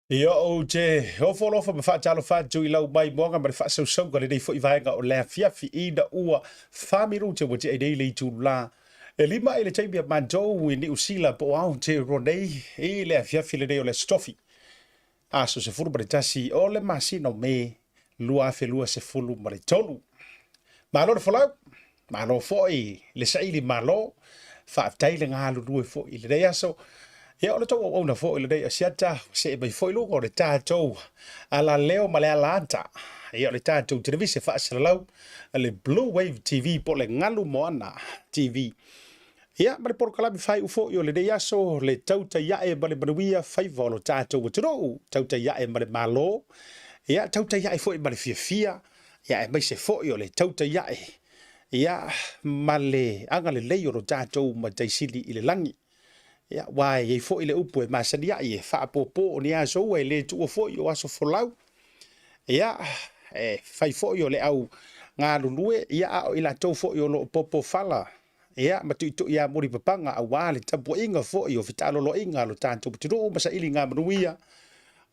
Ia o te hofolofa ma whaatalo whaatu I lau mai moanga ma wha sau sau kare nei fo I vaenga o lea fiafi I na ua whamiru te wate ai nei tu la. E lima I le taimia mantou I ni usila po au te ronei I lea fiafi le nei o le stofi. Aso se fulu ma le tasi o le masino me lua afe lua se fulu ma le tolu. Malo le folau, malo fo I le saili malo, whaaftai le ngā lulue fo I le nei aso. Ia o le tau au na fo ile dei asiata se mai foi lugo le tātou ala leo ma le ala anta. Ia o le tātou televise whaasalalau le Bluwave TV po le ngalu moana TV. Ia ma le porokalami whai ufo I o le dei aso le tautai iae ma le manuia whai volo tātou wa turo tautai iae ma le malo. Ia tautai iae fo I ma le fia. Ia e mai se fo I o le tautai iae. Ia ma le anga le leio ro tātou ma taisili I le langi. Ia wai e fo ile upu e masania I e wha popo o ni aso e le tu fo I o aso folau. Ia e fai fo I o le au ngā lulue ia a ila tau fo I o lo popo fala. Ia matu itu ia muri papanga a wale tapu inga fo I o fitalo lo inga lo tanto putiru masa ili ngā manuia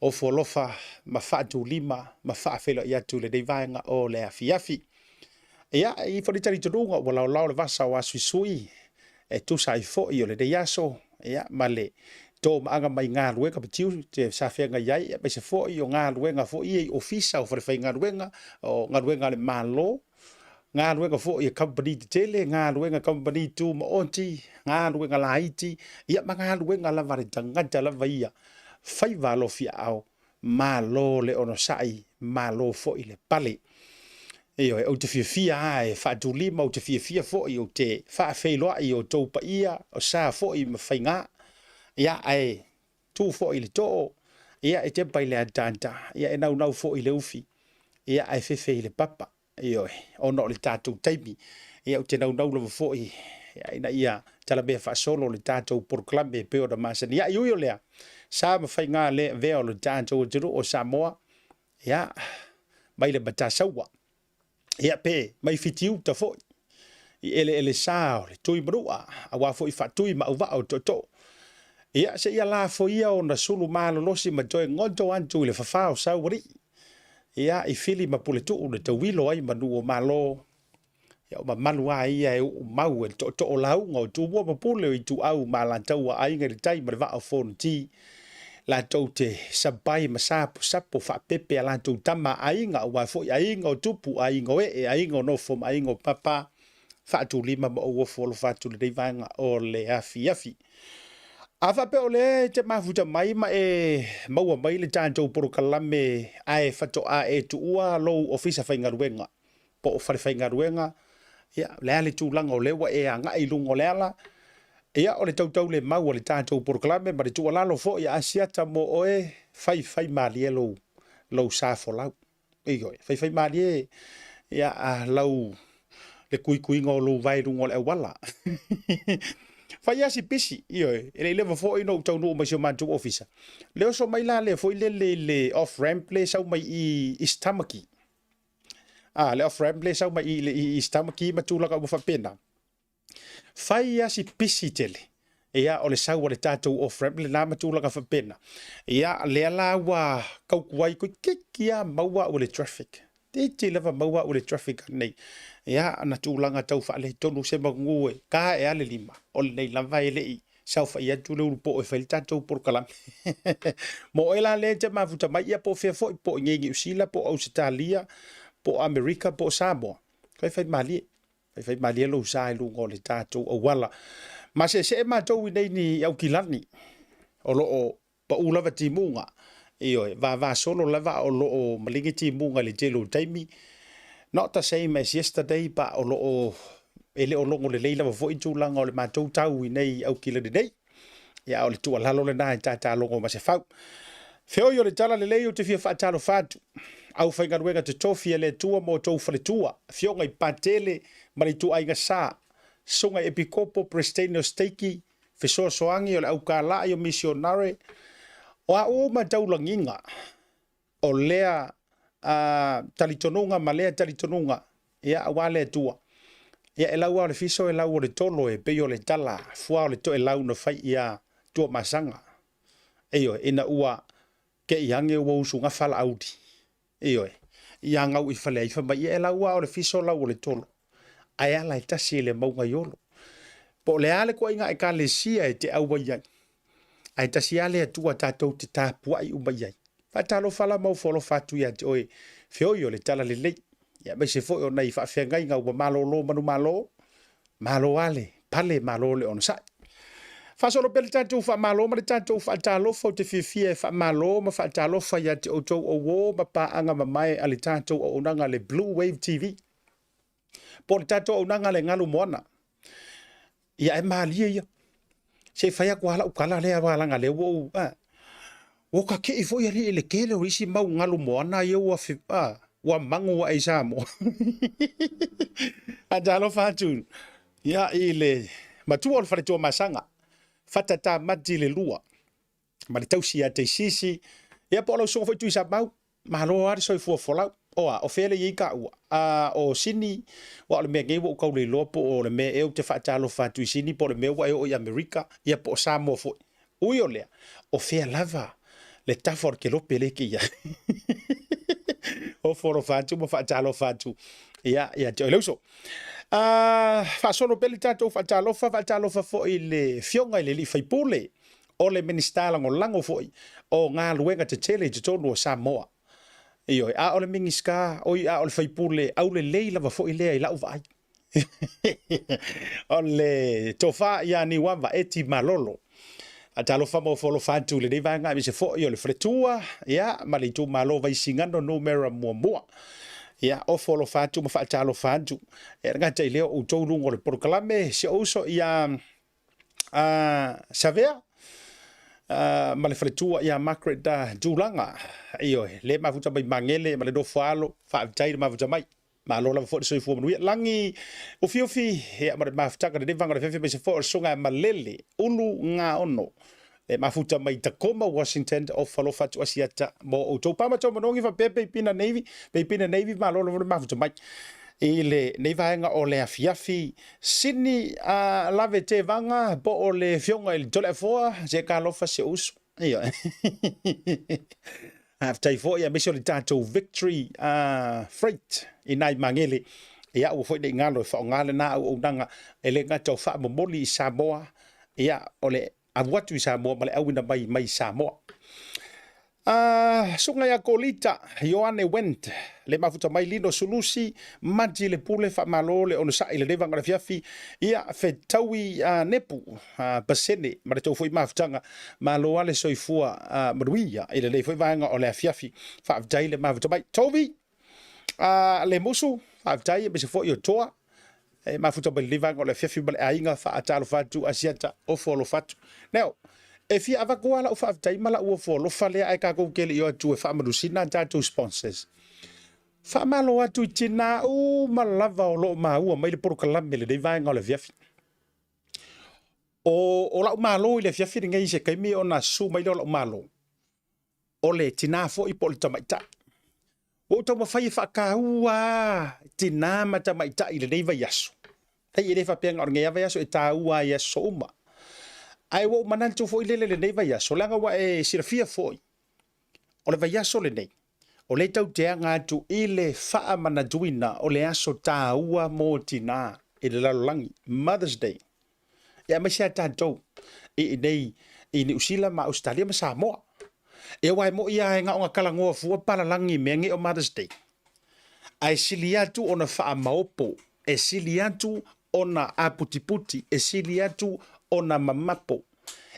o folofa ma whaatu lima ma wha felo ia tu le dei vaenga o le afiafi. Ia I whanitari turunga o lau lau le vasa o asui sui e tu sai fo I o le dei aso. Ia male to maanga mai ngā ruenga patiu te sawhenga iai mai se fo I o ngā ruenga fo I ofisa o wharewhai ngā ruenga o ngā ruenga le malo ngā ruenga fo I company te tele ngā ruenga company tu maonti ngā ruenga la iti ia ma ngā ruenga la vare tangata la vaia whai valo fia au malo le ono sai malo fo I le pale Eo e o te fia ai whaatu lima o te fia fo I o te whaafeiloa I o tau pa ia o sa fo I ma whainga ia ai tu fo I le tō ia e te pai le atanta ia e nau fo I le ufi ia ai fefe I le papa eo e ono le tātou taimi ia o te nau lava fo I ia ina ia tala mea whaasolo le tātou porklame peo da masani ia iuio lea sa ma whainga le veo le tātou o Samoa ia mai le batasaua Ia pe mai fitiu ta foi I ele sao le tui marua a wa foi fatui ma uva o toto ia se ia la foi ia ona sulu malo losi ma toi ngonto antu le fafao sauri ia I fili ma puletu le tawilo ai manu o malo ia ma manu ai ia o mau e toto o lau ngo tu bo ma pule I tu au ma la tau ai ngai tai ma va o fon ti la tau te sabai masapo sapo fa pepe ala tau tama ainga wa fo ainga o tupu ainga e ainga no fo ainga papa fa tu lima mo o fo lo fa tu le vanga o le afi ava pe ole te mafuta mai ma e maua mai le tanto por kalame ai fato a e tu ua lo ofisa fa ngaruenga po fa ngaruenga ya le tu langa o le wa e anga I lungo le ala Ia o le tautau le mau o le tātou porklame ma le tua lalo fo ia asiata mo oe fai malie lau safo lau. Ioi, fai malie ia a lau le kui ngō lau vairungo le wala. Fai asi pisi, ioi, ele lewa fo ino tau nuu mai sio mantu ofisa. Leo so mai la le fo le off-ramp le sau mai I stamaki. Le off-ramp le sau mai I stamaki matulaka ufa pena. Fai asi pisi tele. Ia o le sau o le tātou off-ramp le nama tūlanga whapena. Ia le ala wa kaukuai koe kekia maua o le traffic. Te lewa maua o le traffic nei. Ia ana tūlanga tau wha le tonu se mangue. Ka e ale lima. O le nei lama e le I. Sau wha ia tūle uru po e whai tātou porkalam. Mo e la le te mafuta mai ia po whea fo po ngengi usila po Australia po Amerika po Samoa. Kai whai malie. Fai malia lo sai lu ngole tātou o wala. Ma se mātou I nei ni au kilani. O lo o pa ulawa timunga. Ioe, va solo lava o lo o malingi timunga le jelo taimi. Not the same as yesterday, but o lo o ele o longo le leila wa foi tūlanga o le mātou tau I nei au kilani nei. Ia o le tua lalo le nai tātā longo ma se fau. Feo yo le tala le leo te fia whaatalo whātu. Au whaingaruenga te tofia le tua mo tau whale tua. Fionga I patele mari tu ainga sa. Songa epikopo presteno steiki. Fesoa soangi o le au ka la o misionare. O a o ma tau langinga. O lea talitonunga ma lea talitonunga. Ia awa lea tua. Ia e lau au le fiso e lau o le tolo e peyo le tala. Fua o le to e lau na fai ia tua masanga. Eyo ina ua ke iange wo sunga fala audi iyo ia ngau I fale ifa mai e laua o le fiso lau o le tolo aia lai tasi le maunga yolo po le ale ko inga e ka le sia e te au wai ai tasi ale atua tatou te tāpua I umai ai fatalo fala mau folo fatu ia te oe feo yo le tala le lei ia mai se fo o nei fa fe ngai ngau malo lo manu malo ale pale malo le on sa fa solo pel tatou fa malo ma tatou fa talo fo te fifie fa malo ma fa talo fa ia te oto o wo ma pa anga ma mai ale tatou o nanga le Bluwave TV por tatou o nanga le ngalu mona ia e malia ia se fa ia kwala ukala le wala ngale wo o ka ke fo ia le kele o isi mau ngalu mona ia wa fi wa mangu wa Samoa a jalo fatu ia ile matua o fale to masanga fatata mati le lua ma le tausi a te sisi ia po lo so fo tu sa mau ma lo ar so fo fola o fele i ka o sini wa le mege wo ka le lopo o le me e te fatalo fatu sini po le me wa o America ia po Samoa fo uyo le o fe lava le tafor ke lo pele ki ia o foro fatu mo fatalo fatu ia te lo so fa solo pele tatou fatalo fa fo le fionga le li fai pule o le ministala ngo lango fo o nga luenga te tele te tonu o Samoa io a o le mingiska o a o le fai pule au le leila va fo le la vai o le tofa ia ni wava eti malolo atalo fa mo folo fatu le vai nga mi se fo io le fretua ia ma le tu malo vai singando numero mo ia o folo fatu ma fa talo fatu e nga te leo o tolu ngore proclame se uso ia savea ma le fretua ia Market da julanga io le ma futa mai mangele ma le do falo fa tai ma futa mai ma lo la fo so fu mu langi o fi ia ma futa ka de vanga le fe se fo songa ma lele ulu nga ono e mafuta mai Tacoma Washington o falo fatu asiata mo o topa ma toma nongi fa pepe pina navy ma lo mafuta mai ile nei vaenga o le afiafi sini lave te vanga po o le fionga il tole foa se ka lo fa se uso io after fo ia mission tato victory freight inai mangele ia o foi de ngalo fa ngale na o danga ele nga to fa mo moli Samoa ia ole a watu Samoa male awina mai Samoa sunga ya kolita Yoane went le mafuta mai lino sulusi manti le pule fa malole ono sa ile leva ngara fiafi ia fetawi nepu pasene mare to foi mafutanga malo ale soifua maruia ile le foi vanga ole fiafi fa dai le mafuta mai tovi le musu fa dai be se foi yo toa e mafuta mai leva ngara fiafi bale ainga fa atalo fatu asiata o folo fatu now e fi avakuala o fa tai mala o folo fale ai ka ko kele yo tu fa madusina tatu sponsors fa malo atu tina o malava o lo ma o mai le proclame le vai ngale viafi o la malo le viafi ngai se kai mi ona su mai lo malo o le tina fo I pol tamaita o to ma fai fa ka ua tina mata maita ile nei vai yaso tai ile fa penga ngai vai yaso e ta ua yaso ma ai wo manan tu foi le nei vai yaso langa wa e sirfia foi o le vai yaso le nei o le tau te anga tu ile faa mana duina o le aso ta ua mo tina I le lalolangi Mother's Day ia mai sia tātou I nei I ni usila ma Australia ma Samoa e wai mo ia nga o kalangoa fua palalangi mengi o Mother's Day ai siliatu ona faa maopo e siliatu ona aputiputi e siliatu ona mamapo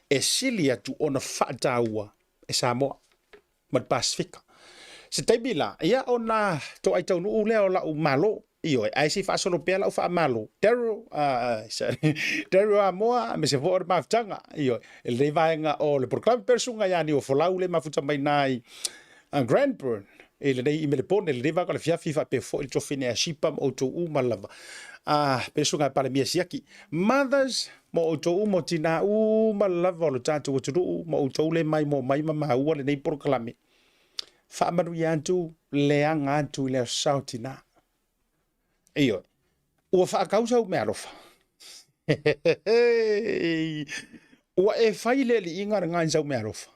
e siliatu ona faa ta ua e Samoa ma Pasifika se taibila ia ona to ai tau nu leo la u malo io ai si fa solo pela u fa malo tero moa me se for ma ftanga io le vaenga o le proclame persunga ya ni o folau le mafuta mai nai grandburn ele nei I me le pone le va ka le fia fifa pe fo il trofine a shipam o to u malava persunga para mia siaki mothers mo o to u mo tina u malava lo tatu o to mo o to le mai mo mai ma u le nei proclame fa maru yantu leanga tu le sautina io o fa causa o me alofa o e fai le li inga nga nza me alofa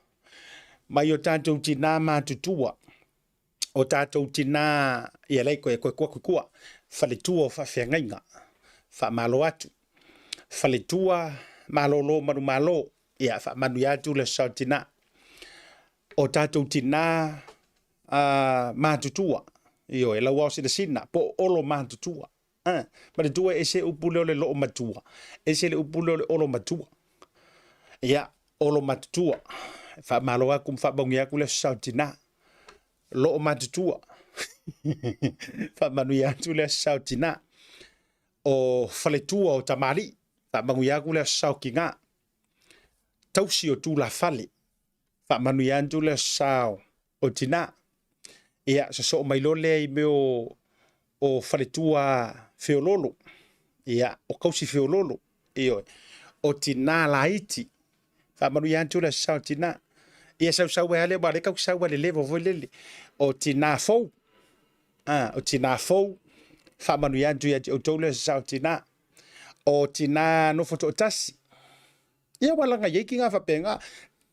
mai o tātou tina mātutua, o tātou tina ia lei koe kua, whaletua o whawhiangainga, whamalo atu, whaletua malolo manu malo, ia whamanu atu le sau tina, o tātou tina mātutua, io e lau au sina, po olo mātutua, mare tua e se upule o le loo matua, e se le upule o le olo matua, ia olo matutua, whamalo aku mwhabangi aku le sau tina, loo matutua, whamanu atu le sau tina, o whaletua o tamari, whabangi aku le sau ki ngā, tausi o tū la whale, whamanu atu le sau o tina, ia sa so mai lole i meo o whaletua whiololo, ia o kausi whiololo, o tina la iti, whamanu atu le sau tina, ia sau e ale wale kau sau ale levo voilele, o tina fou, o tina fou, whamanu atu ia o tau le sau tina, o tina no foto tasi, ia walanga yeiki ngā whapenga,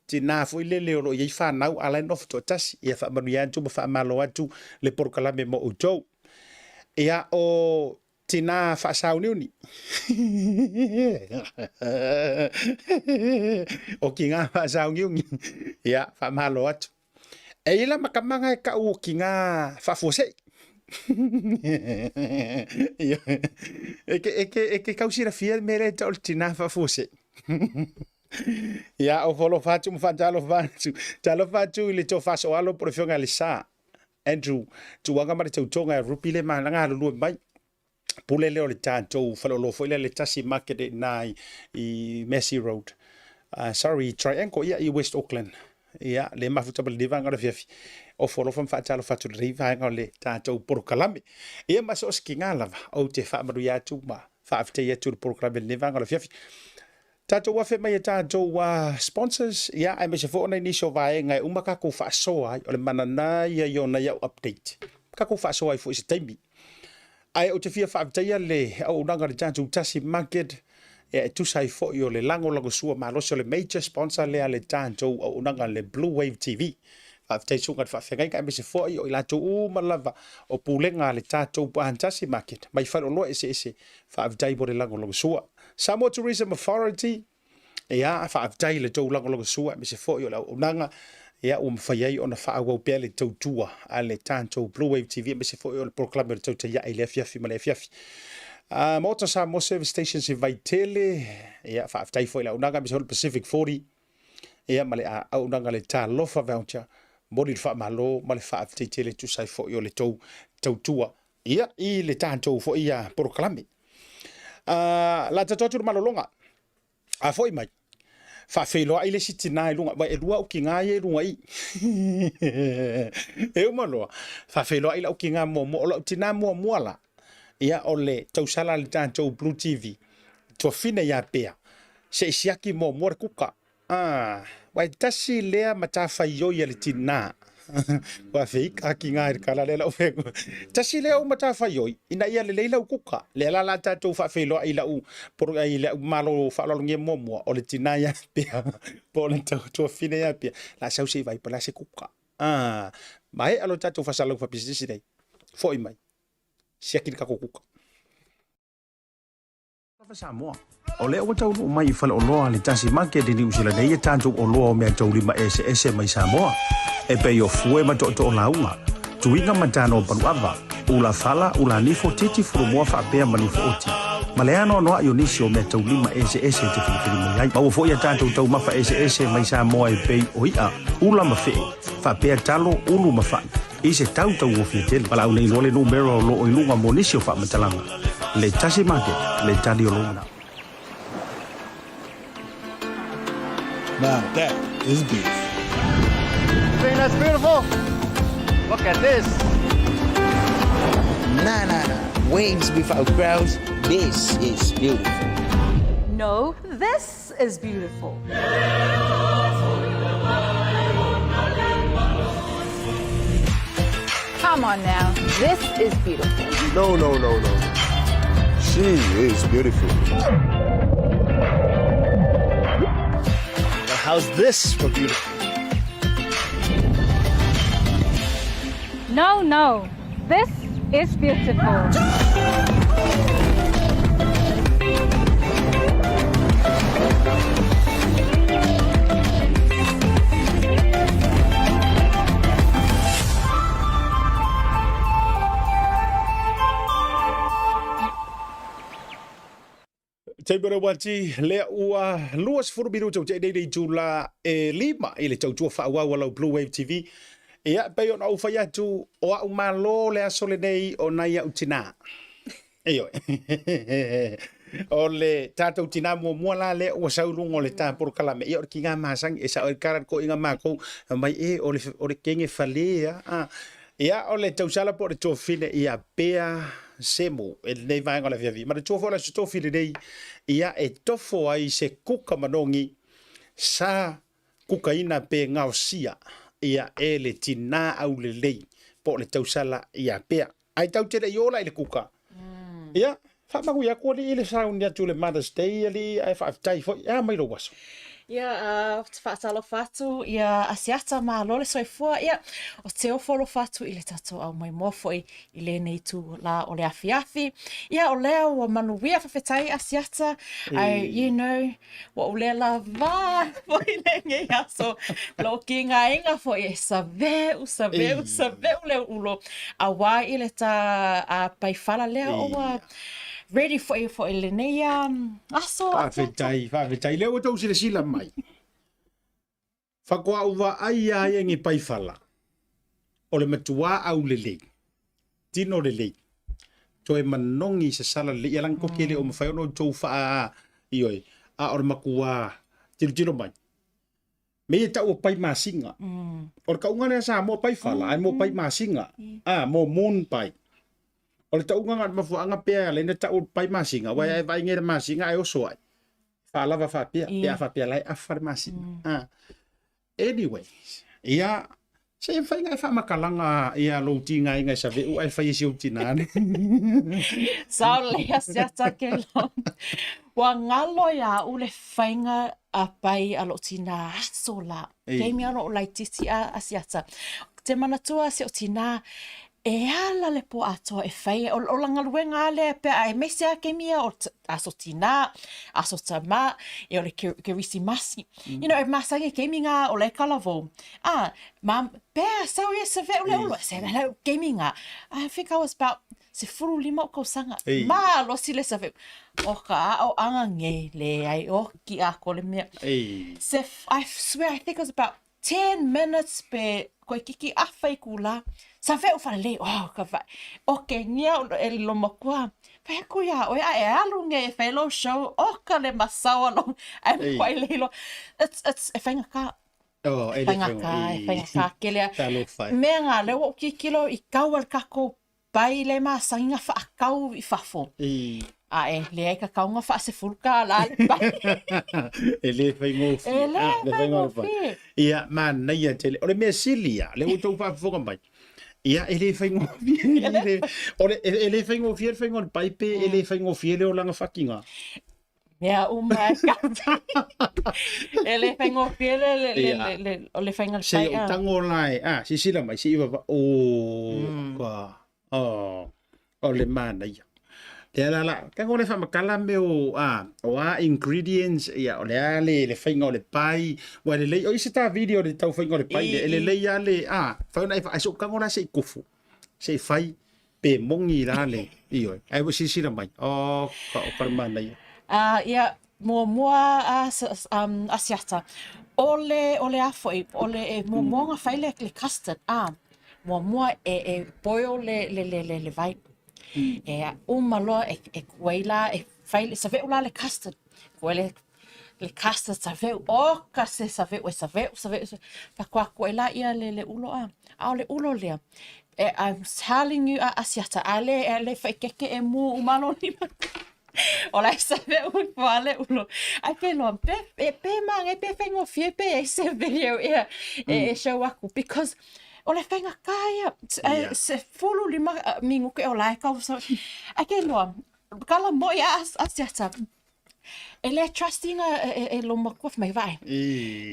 tina fo ilele o lo iei whanau ala no foto tasi, ia whamanu atu ma whamalo atu le porokalame mo utou, ia o tina whaasau niuni, o ki ngā whaasau niuni, ia whamalo atu, e ila makamanga e ka o ki ngā whafuose, Eke kausira fia mere ta ol tina whafuose. Ia o folo fatu mo fatalo fatu. Talo fatu ile to faso alo por fionga le sa. Andrew, tu wanga mari tau tonga rupile ma nga lu mai. Pule leo le tanto falo lo foi le Tasi Market na I Messi Road. Sorry, Triangle ia I West Auckland. Ia le mafuta bal divanga le fiafi. O folo fam fatalo fatu riva nga le tanto por kalame. Ia maso skinga lava o te fa maru ya tu ma. Fa afte ya tu por kalame divanga le fiafi. Tato wafe mai tato wa sponsors ia ai me se fo na inisho vai ngai umaka ko fa so ai o le manana ia yo na ya update. Ka ko fa so ai fo se taimi. Ai o te fia fa afte ya le o nanga le tato Tasi Market e tu sai fo yo le lango sua ma lo so le major sponsor le ale tato o nanga le Bluwave TV. After sunga fa fengai ka me se fo yo ila to malava o pulenga le tato pa Tasi Market. Mai fa lo ese fa afte bo le lango sua. Samoa Tourism Authority, ia fa aftai le tau lango sua, me se fo yo la unanga, ia faiai ona fa au pe le tau tua, ale tanto Bluwave TV, me se fo yo le proclame le tau te ia ile fiafi ma le fiafi. Maota Samoa Service Stations in Vaitele, ia fa aftai fo la unanga, me se fo le Pacific 40, ia ma le unanga le ta lofa voucher, mori le fa malo, ma le fa aftai tele tu sai fo yo le tau tua, ia I le tanto fo ia proclame. La tatotu malolonga a foi mai fa felo ai le sitina lunga ba e lua o kinga e lunga I e malo fa felo ai la o kinga mo o tina mo moala ia ole tau sala le tanto Blue TV to fina ya pea se siaki mo kuka wai tasi lea mata fa yo ya le tina wa fake akinga ir kala le la ofego tasi le o mata fa yo ina ia le leila kuka le la tato fa felo ai la u por ai le malo fa lo nge momo o le tina ya pe por le to fine ya pe la sau se vai pala se kuka mai alo tato fa salo fa pisisi dai foi mai se akil ka kuka fa Samoa o le o tau mai fa lo lo le Tasi Market ni usila nei tanto o lo me tau lima ese mai Samoa e pe yo fue ma to la uma tuinga matano panuava ula fala ula nifo titi furumua fa pe manifo oti maleano no ayo nisio me tau lima ese te fili mai ba fo ya tanto tau ma fa ese mai Samoa e pe oia ula ma fe fa pe talo ulu ma fa ise tau o fitel pala una le numero lo o ilunga monisio fa matalanga le Tasi Market le tali o lona. Now that is beautiful. You think that's beautiful? Look at this. Nah. Waves without crowds. This is beautiful. No, this is beautiful. Come on now. This is beautiful. No. She is beautiful. Now how's this for beautiful? No. This is beautiful. Taibara wati lea ua luas furu biru tau te dei jula lima ile tau tua wha walau Bluwave TV. Ia pei on au whai atu o au malo le asole nei o nai au tina. Eyo. O le tātou tina mua la le ua saurungo le tā por kalame. Ia o ki ngā mahasang e sa o karat ko inga mākou mai o le kenge whalea. Ia o le tausala po le tōwhine ia pea semo e nei vaenga la viavi. Ma le tōwhine la tōwhine nei ia e tofo ai se kuka manongi sa kuka ina pe ngao sia. Ia e le tina au le lei po le tausala ia pea. Ai tau tere iola i le kuka. Ia, whamaku ia kua li ile sauni atu le Mother's Day ali ai whaafitai fo. Ia mai lo waso. Ia, whaatalo whatu, ia asiata ma lole soifua, ia, o te ofolo whatu i le tato au mai mofo i le nei tu la o le afi. Ia, o lea o manuia whawhetai asiata, you know, wa o lea la vā, fo i le nge aso, lo ki ngā inga fo i saveu le ulo, a wā i le ta paifala lea o ready for le nei aso. Whawhetai. Leo tau sila mai. Whakoa uwa ai ngi paifala. O le matua au le lei. Tino le lei. Toe manongi sa sala le. Ia lang koke le o mawhai ono tau wha ioi. A o le makua. Tino mai. Me e tau o pai masinga. O le kaungane sa mo paifala. Ai mo pai masinga. Mo moon pai. O le taunga ngā mafuanga pēa le na tau pai masinga. Wai ai vai ngere masinga ai oso ai. Whaalava whapea. Pēa whapea lai awhare masinga. Anyway. Ia. Se whai ngai whamakalanga ia lo tinga ingai sa veu ai whai isi o tinane. Sao lea siata ke lo. Wa ngalo ia ule whainga a pai alo tina aso la. Keimi ano o lai titi a siata. Te manatua se o tina e ala le po atoa e whai, o langa luenga le pe a e mesea ke mia o aso tina, aso tama, e o le kerisi masi. You know, e masangi ke mi ngā o le kalavo. Mam, pēr, sao e se veo le ulo, se le ke mi ngā. I think I was about se furu lima o kausanga. Ma, losi le se veo. O ka o anga nge le ai, o ki a ko le mea. Se, I swear, I think it was about 10 minutes pe koe kiki awhai kula. Sa veo whare le, ka vai. Oke, ngia e loma kua. Whai aku ia, oi a e alunge e whai lo show. Ka le masawa lo. Ai koe le lo. It's e whainga ka. E whainga ka. Kelea. Mea ngā leo o kikilo i kau al kako pai le masanginga wha akau i whafo. Le ai ka kaunga wha se fulka la le pai. E le whaingofi. E le whaingofi. Ia, man, nei a tele. O le mea silia, le o tau whafoka mai. Ia, e le whaingofi. E le whaingofi, e whaingofi paipe, e le whaingofi, le o langa whakinga. Mea uma e kata. E le whaingofi, o le whaingofi. Se o tango lai, si sila mai, si iwa, o le mana ia. Te la, ka ngore whamakala me o ingredients, ia, o le ale, le whainga o le pai, wa le lei, o isi tā video le tau whainga o le pai, le lei ale, whauna e so ka ngora se i kufu, se i whai, pe mongi la le, ioi, ai wa sisira mai, ka o karamana ia. Ia, mua asiata, o le afoi, o le mua ngā whaile le custard, mua e boil le vai. E umaloa e kueila e whaile sa veu la le custard. Kuele le custard sa veu. Ka se sa veu e sa veu. Pakua kueila ia le ulo a. O le ulo lea. I'm telling you asiata. Ale whaikeke e mu umalo ni ma. O lai sa veu i wale ulo. Ai pe loa. Pe mange pe whaingo fie pe e se video ia. E show aku. Because o le whainga kāia, se fulu lima mingu ke o lai kau sa. Ake loa, kala moi asiata, le trusting e lo makua mai vai.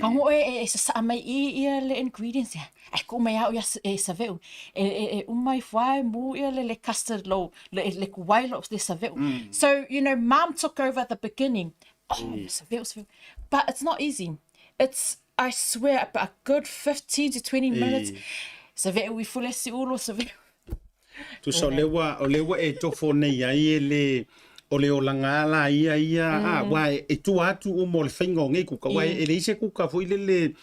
Kango e sa mai I le ingredients ya. Ai ko mai au ya e sa veu. E umai fai mu le custard lo le kuai lo le sa veu. So, you know, mom took over at the beginning. Oh, sa veu. But it's not easy. It's, I swear, a good 15 to 20 minutes. Sa veu we fule si ulo sa veu. Tu so lewa e tofo nei ai o le olanga la ia wa e tu atu o mo le whainga o ngai kuka wa e le ise kuka fo le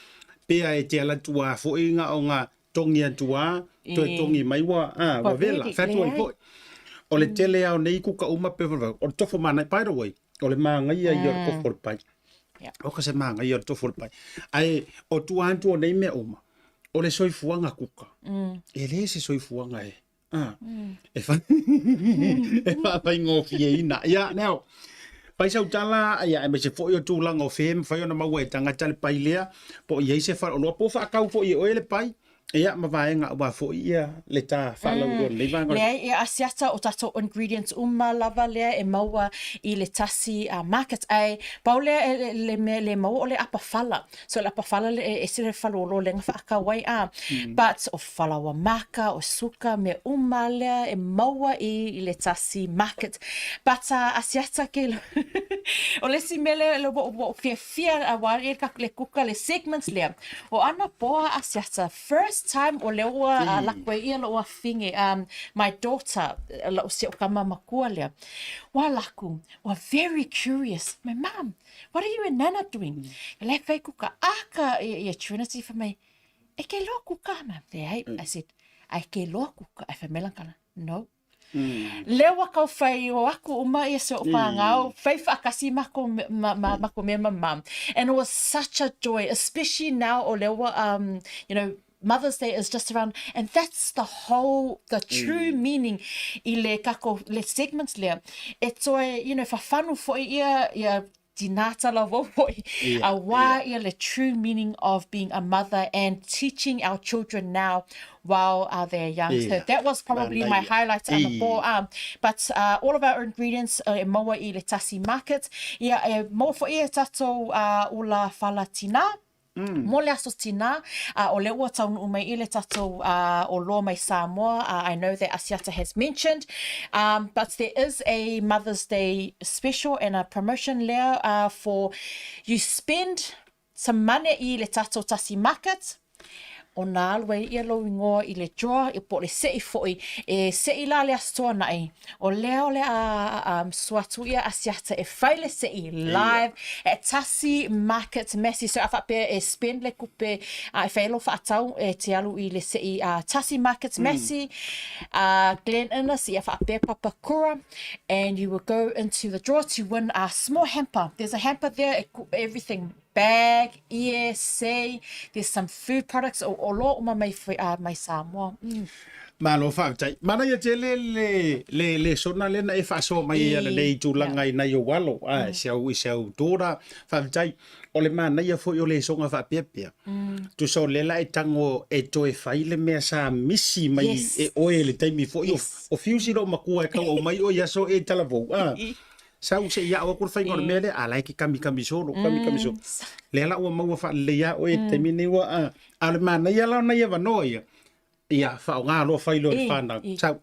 pea e te ala tua fo inga o ngā tongi atua to e tongi mai wa vela fatu ai fo o le tele au nei kuka uma pe o tofo mana by the way o le manga ia o tofo pai o ka se manga ia o tofo pai ai o tu atu o nei me uma o le soifuanga kuka e le se soifuanga e fa ngofiena ia now pai sau tala ia me se foi o tulang o fem fai ona mau e tanga tale pai lea po ia se fa lo po fa kau fo i o le pai ia ma vai nga wa fo ia le ta fa lo le vanga le asiata o tato ingredients lava le e maua I le Tasi Market ai paule le mau o le apafala so le apafala le se le falolo le nga fa wai but o fala wa maka o suka me le e maua I le Tasi Market but asiata ke o le simele lo bo fia a wa le kuka le segments le o ana poa asiata first time o lewa lakwe ia lo finge my daughter lo se o kama makua lea wa laku wa very curious my mom what are you and Nana doing le fai kuka aka e Trinity for me e ke lo kuka ma I said ai ke lo kuka e famelankala no lewa kau fai o aku uma e se o pangau fai whakasi mako me mom and it was such a joy especially now o lewa you know Mother's Day is just around, and that's the true meaning I le kako le segments le. It's you know, whawhanu fo ia dinata la vovoi, ia le true meaning of being a mother and teaching our children now while they're young. So that was probably my highlight on the board. But all of our ingredients e maua I le Tasi Market. Ia e mo fo ia tato ula fala tina. Mo le aso tina, o le ua taunu umai I le tatou o loa mai Samoa. I know that Asiata has mentioned, but there is a Mother's Day special and a promotion there for you spend some money I le tatou Tasi Market. O nā alwe ia lo ingoa I le draw I po le sei foi e sei la le astoa nai o leo le suatu ia asiata e whai le sei live at Tasi Market Messi so awhape e spend le kupe e whaelo whaatau e te alu I le sei Tasi Market Messi Glen Innes I awhape Papakura and you will go into the draw to win a small hamper. There's a hamper there, everything bag, say there's some food products o lo uma mai Samoa. Malo whaatai. Mana ia te le sona le na e whaaso mai le tūlanga I nei o walo. Siau tōra whaatai. O le mana ia fo I o le songa whaapepea. Tu so le la e tango e toe whaile mea sa misi mai e oe le taimi fo I o fiusi ro makua e kau o mai o iaso e talavou. Sau se ia o kur whainga o mele a lai ki kami solo. Le ala ua maua wha le ia o e taimi ni wa ale mana ia lau na ia wanoa ia whao ngā loa whailo le whanau. Sau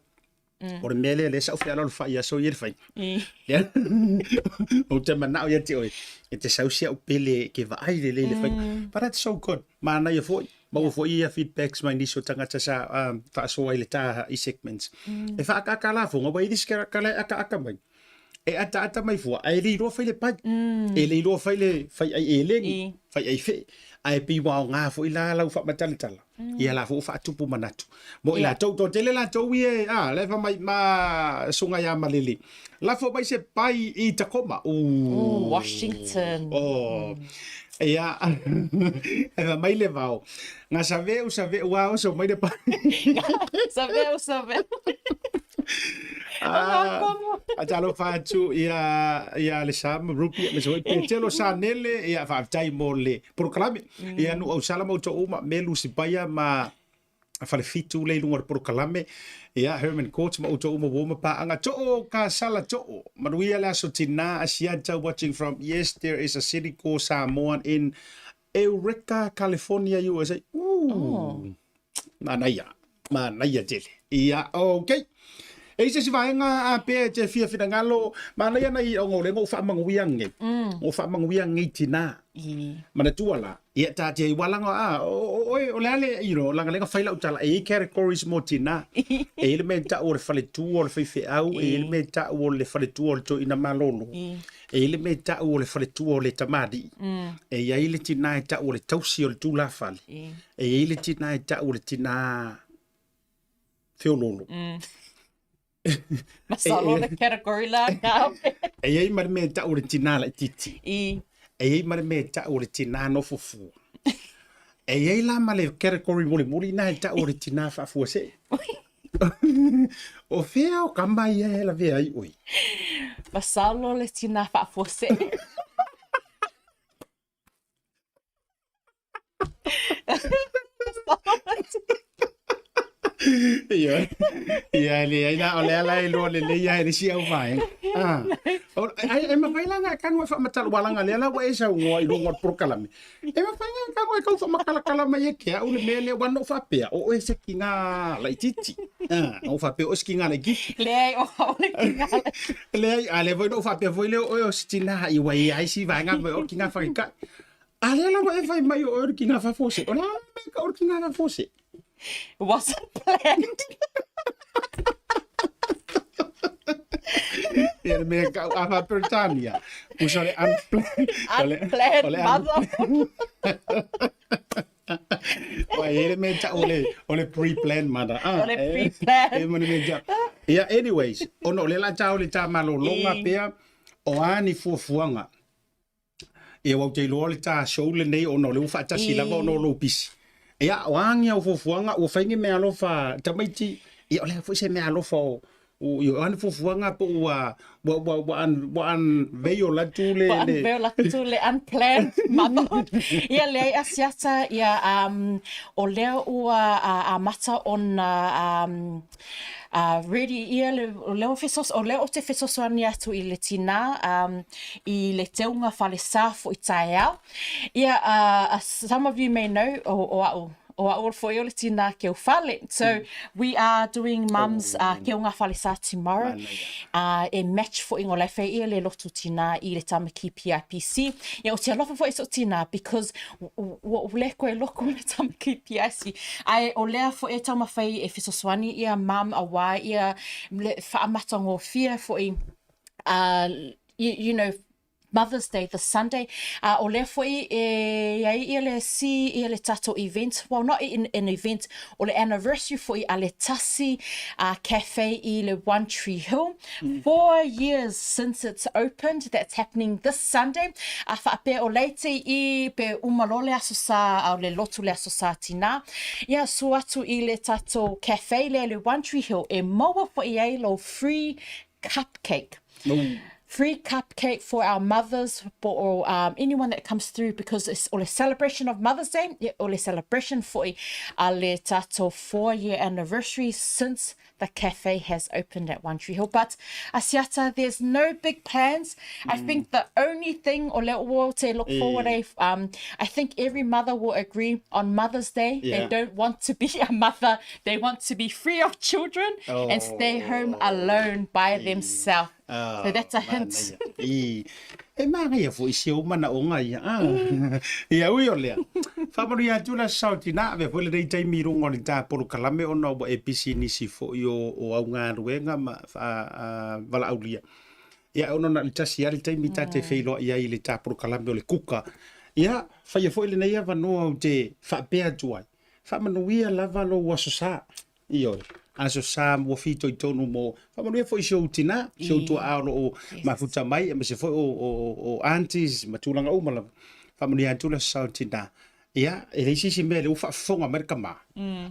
o le mele le sau whiala le wha ia so i le whainga. O te manao ia te oe. E te sau sia o pele ke wa aile le whainga. But that's so good. Mana ia foi. Mau foi ia feedbacks mai niso tangata sa whaasoa I le taha I segments. E whaakaka la fonga wa iris ka lai aka mai. E ata mai fua ai le ro faile pai e le ro faile fai ai elengi fai ai fe ai pi wa nga fo ila la fa matala ia la fo fa tupu manatu mo ila tau to tele la tau ie le fa mai ma sunga ya malili la fo mai se pai I Tacoma Washington ia e mai le vao nga saveu wa so mai de pai saveu Atalo fatu ia le sam rupi me so petelo sanele ia fa tai mo le proclame ia no au sala mo to uma melu sipaya ma fale fitu le lunga por kalame ia Herman Coach ma uto uma woma pa anga to ka sala to manuia la sotina asiata watching from yes there is a city called Samoa in Eureka, California, USA. Manaya jele. Ia okay. E se vai nga a pe te fia fina ngalo manaya na I o le ngo fa manguiang o fa manguiang tina. Mana tuala. Ia ta te walanga o le langa lenga faila utala e categories mo tina. E elementa o le fale tu o le fe au e elementa o le fale tu o to ina malolo. E elementa o le fale tu o le tamadi. E ia ile tina ta o le tausi o le tu la fale. E ile tina ta o le tina feololo. Masalo le category la nga. E ia marme ta o le tina la titi. E ia marme ta o le tina no fufu. E ia la male category muli na ta o le tina fa fuese. O feo kamba ia la vea I oi. Masalo le tina fa fose. Ia le ina o le ala I lo le ia le sia o vai. Ai ma vai langa kan wa fa matal walanga le ala wa esa ngo I lo ngot prokalame. E ma fa nga kan wa ka fa makala kala mai ke o le mele wa no fa pe o ese kinga la titi. O fa pe o skinga la giti. Le o le kinga. Le ale voi no fa pe voi le o stina I wa ai si va nga o kinga fa ka. Ale la wa e fa mai o kinga fa fose. O la me ka o kinga fa fose. It wasn't planned. Ia me ka a Britannia. Usale Unplanned mother. Wah, ele me ta ole pre-planned mother. Ole pre-planned. Yeah, anyways, ono le la ta ole ta malolonga pea o ani fuafuanga. E wa te lo le ta show le nei ono le ufa ta sila ono lo pisi. Ia wangi o fuafuanga o faingi me alofa tamaiti ia ole fo se me alofa o yo an fuafuanga po wa an veio la tule unplanned mama ia le asiata ia o le a mata on ready ia le ofesos o le o te fesos ani atu I le tina I le teunga fale sa fo I taeau ia some of you may know o all for le tina ke fale. So we are doing mums ke unga fale sa tomorrow a match for ingo le fe ia le lotu tina I le tamaki PIPC ia o te alofa fo iso tina because o le koe loko le tamaki PIC ai o lea fo e tama fai e fisoswani ia mam a wai ia le whaamata ngō fia fo I you know Mother's Day, the Sunday. O lea foi ia le tato event. Well, not an event. O le anniversary foi a le Tasi Cafe I le One Tree Hill. 4 years since it's opened. That's happening this Sunday. Whaape o leite I pe umalole aso sa, o le lotu le aso sa tina. Ia so atu I le tato cafe le One Tree Hill. E maua foi ai lo free cupcake. Free cupcake for our mothers or anyone that comes through because it's all a celebration of Mother's Day, all a celebration for le tato 4-year anniversary since the cafe has opened at One Tree Hill. But asiata, there's no big plans. I think the only thing or te look forward I think every mother will agree on Mother's Day. They don't want to be a mother. They want to be free of children and stay home alone by themselves. So that's a hint. E manga ia fo isi o mana o ngai ia ui o lea whamari a tula sauti na ave fo le rei taimi rungo ni tā poru kalame o nau e pisi nisi fo I o au ngā ruenga ma wala aulia ia ono na li tasi ari taimi tā te wheilo ia I le tā poru kalame o le kuka ia whaia fo ile neia wanoa o te whapea tuai whamanuia lava lo waso sā ioi aso sa mo fito I tonu mo whamanuia fo I show tina show tua aolo o mafuta mai ma se fo o aunties matulanga umala whamanuia tula sa tina ia e reisi si mele ufa fonga merka ma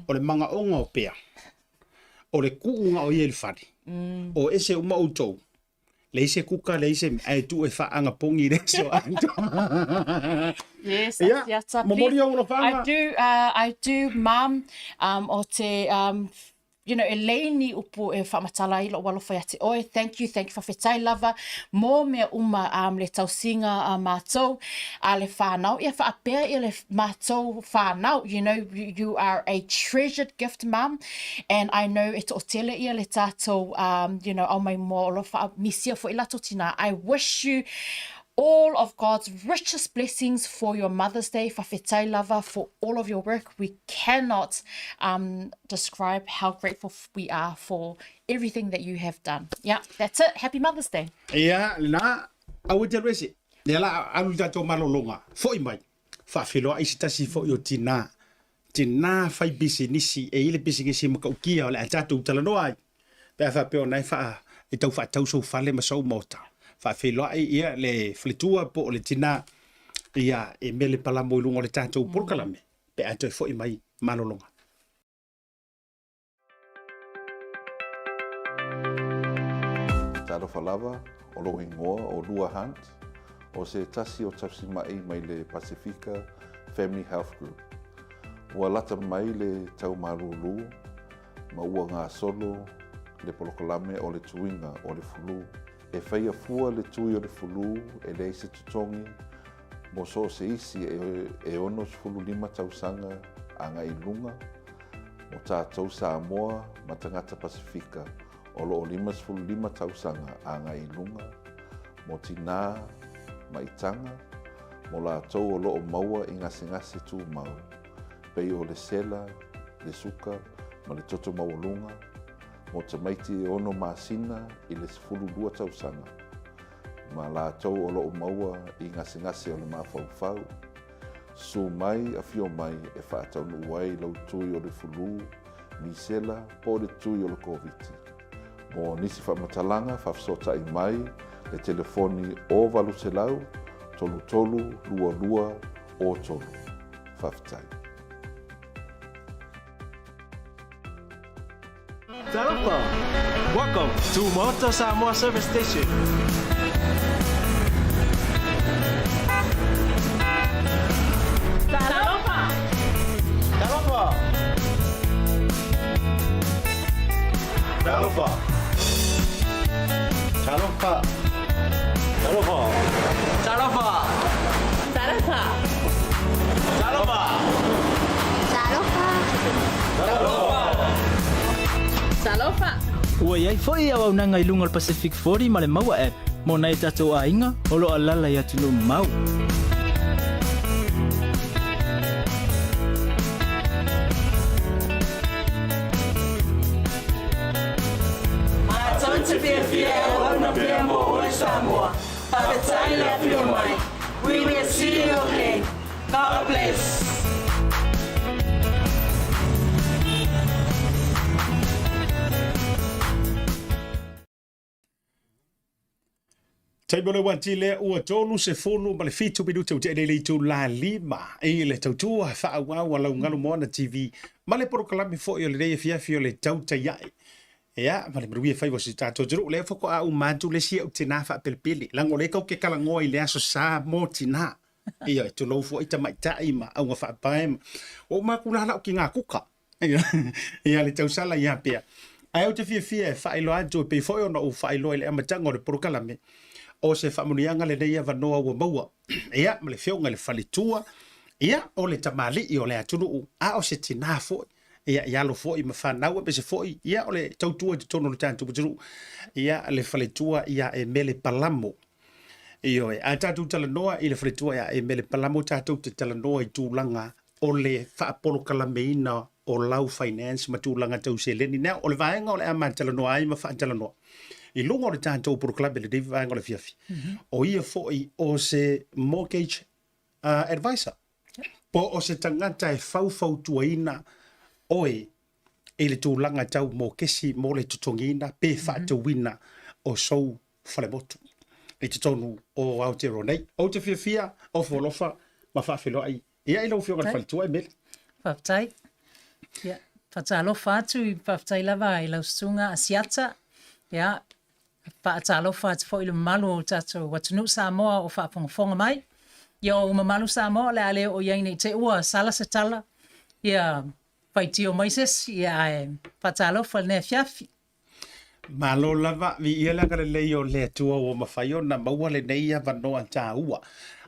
o le manga onga o pea o le kuunga o yel fari o ese uma utou leise kuka leise ai tu e whaanga pongi re so anto. Yes, Yeah. asiata. Momori au lo whanga. I do, Mum, o te, you know, e leini upu e whamatala i lo walo whai ate oe. Thank you for whetai lava. Mō mea uma le tausinga mātou, le whānau. Ia whaapea i le mātou whānau. You know, you are a treasured gift, Mum. And I know e to o tele ia le tātou, you know, au mai mō lo wha misia fo i lato tina. I wish you all of God's richest blessings for your Mother's Day, whawhetai lava, for all of your work. We cannot describe how grateful we are for everything that you have done. Yeah, that's it. Happy Mother's Day. Ia, na, au te resi. Ia la, alu tato malolonga. Fo i mai. Whawhiloa isi tasi fo i o tina. Tina whai bisi nisi, e ile bisi ngisi makaukia, o le atatou talanoa ai. Pea whapeo nai wha, e tau wha tau so whale masau Maota. Whawhiloa ia le fletua po o le tina, ia Emele Palamo i lungo le tātou polokalame. Pea atoi fo i mai malolonga. Talofa lava, o lo ingoa o Lua Hunt, o se tasi o Tasi Market mai le Pacifica Family Health Group. Ua lata mai le tau marulu, ma ua ngā solo, le polokalame o le tuinga o le fulu. E whaia fua le tui o le fulu, e le se tutongi, mo so se isi e ono fulu lima tausanga a ngai lunga, mo tātou Samoa ma tangata Pacifica, o lo lima fulu lima tausanga a ngai lunga, mo tina ma itanga, mo la tau o lo o maua i ngase tu mau, pei o le sela, le suka, ma le toto maulunga, mo te maiti e ono masina i le fulu lua tausanga. Ma la tau o lo o maua i ngase o le mawhau. Su mai a fio mai e whaatau nu wai lau tui o le fulu, ni sela po le tui o le COVID. Mo nisi whamatalanga whafsota i mai le telefoni o walu te lau, tolu lua o tolu. Whaftai. Talofa! Welcome to Maota Samoa Service Station. Talofa! Talofa! Talofa! Talofa! Talofa! Talofa! Talofa! Talofa! Talofa! Ua iai foi au nanga i lunga Pacific 40 ma le maua app. Mo nei tatou a inga, o lo alala i atu lo mau. Tonte fia ona premo o Samoa. Papetai le fio mai. We will see you okay. God bless. Taimole wanti le ua tolu se fulu ma le fitu minuta o te ele tu la lima e le tautua whaau wa lau ngalu moana TV ma le porokalami fo i o le reia fiafi o le Tautai ai. Ea, ma le marui e whai wasi tātou jiru le foko a umatu le sia o te nā wha pelepele. Lango le kau ke kalangoa i le aso sā mō tina. Ia, e tu lau fo i ta maitai ma au ngā wha paema. O ma kulala o ki ngā kuka. Ia le tausala ia pia. Ai o te fia e whai loa jo pe fo i ona o whai loa i le amatanga o le porokalami. O se whamunianga le reia wanoa ua maua. Ia, ma le whionga le whalitua. Ia, o le tamali i o le atunu a o se tina fo. Ia lo fo i ma whanau pe se fo i. Ia, o le tautua te tono le tātu putiru. Ia, le whalitua ia Emele Palamo. Ia, a tātu talanoa i le whalitua ia Emele Palamo tātu te talanoa i tūlanga o le whaapolo kalameina o lau finance ma tūlanga tau se leni. Nea, o le vaenga o le ama talanoa ai ma wha talanoa. I lungo le tātou puro klabe le David Vaenga le fiafi. O ia foi o se mortgage advisor. Po o se tangata e fau tuaina oe e le tūlanga tau mō kesi mō le tutongina pe whaatuwina o sou whalemotu. E te tonu o Aotearoa nei. O te fiafia o wholofa ma whawhelo ai. Ia i lau whionga le whalitua e mele. Whaftai. Ia. Whatalofa atu i whaftai lava i lau sunga asiata. Ia. Whaatalo whaat fo i le malu o tatou watunu Samoa o whaafongafonga mai. Ia o mamalu Samoa le ale o iai nei te ua sala se tala. Ia whaitio maises ia e whaatalo whal nea fiafi. Malo lava vi ia la kare leo le tua o mawhaio na maua le nei a vanoa tā ua.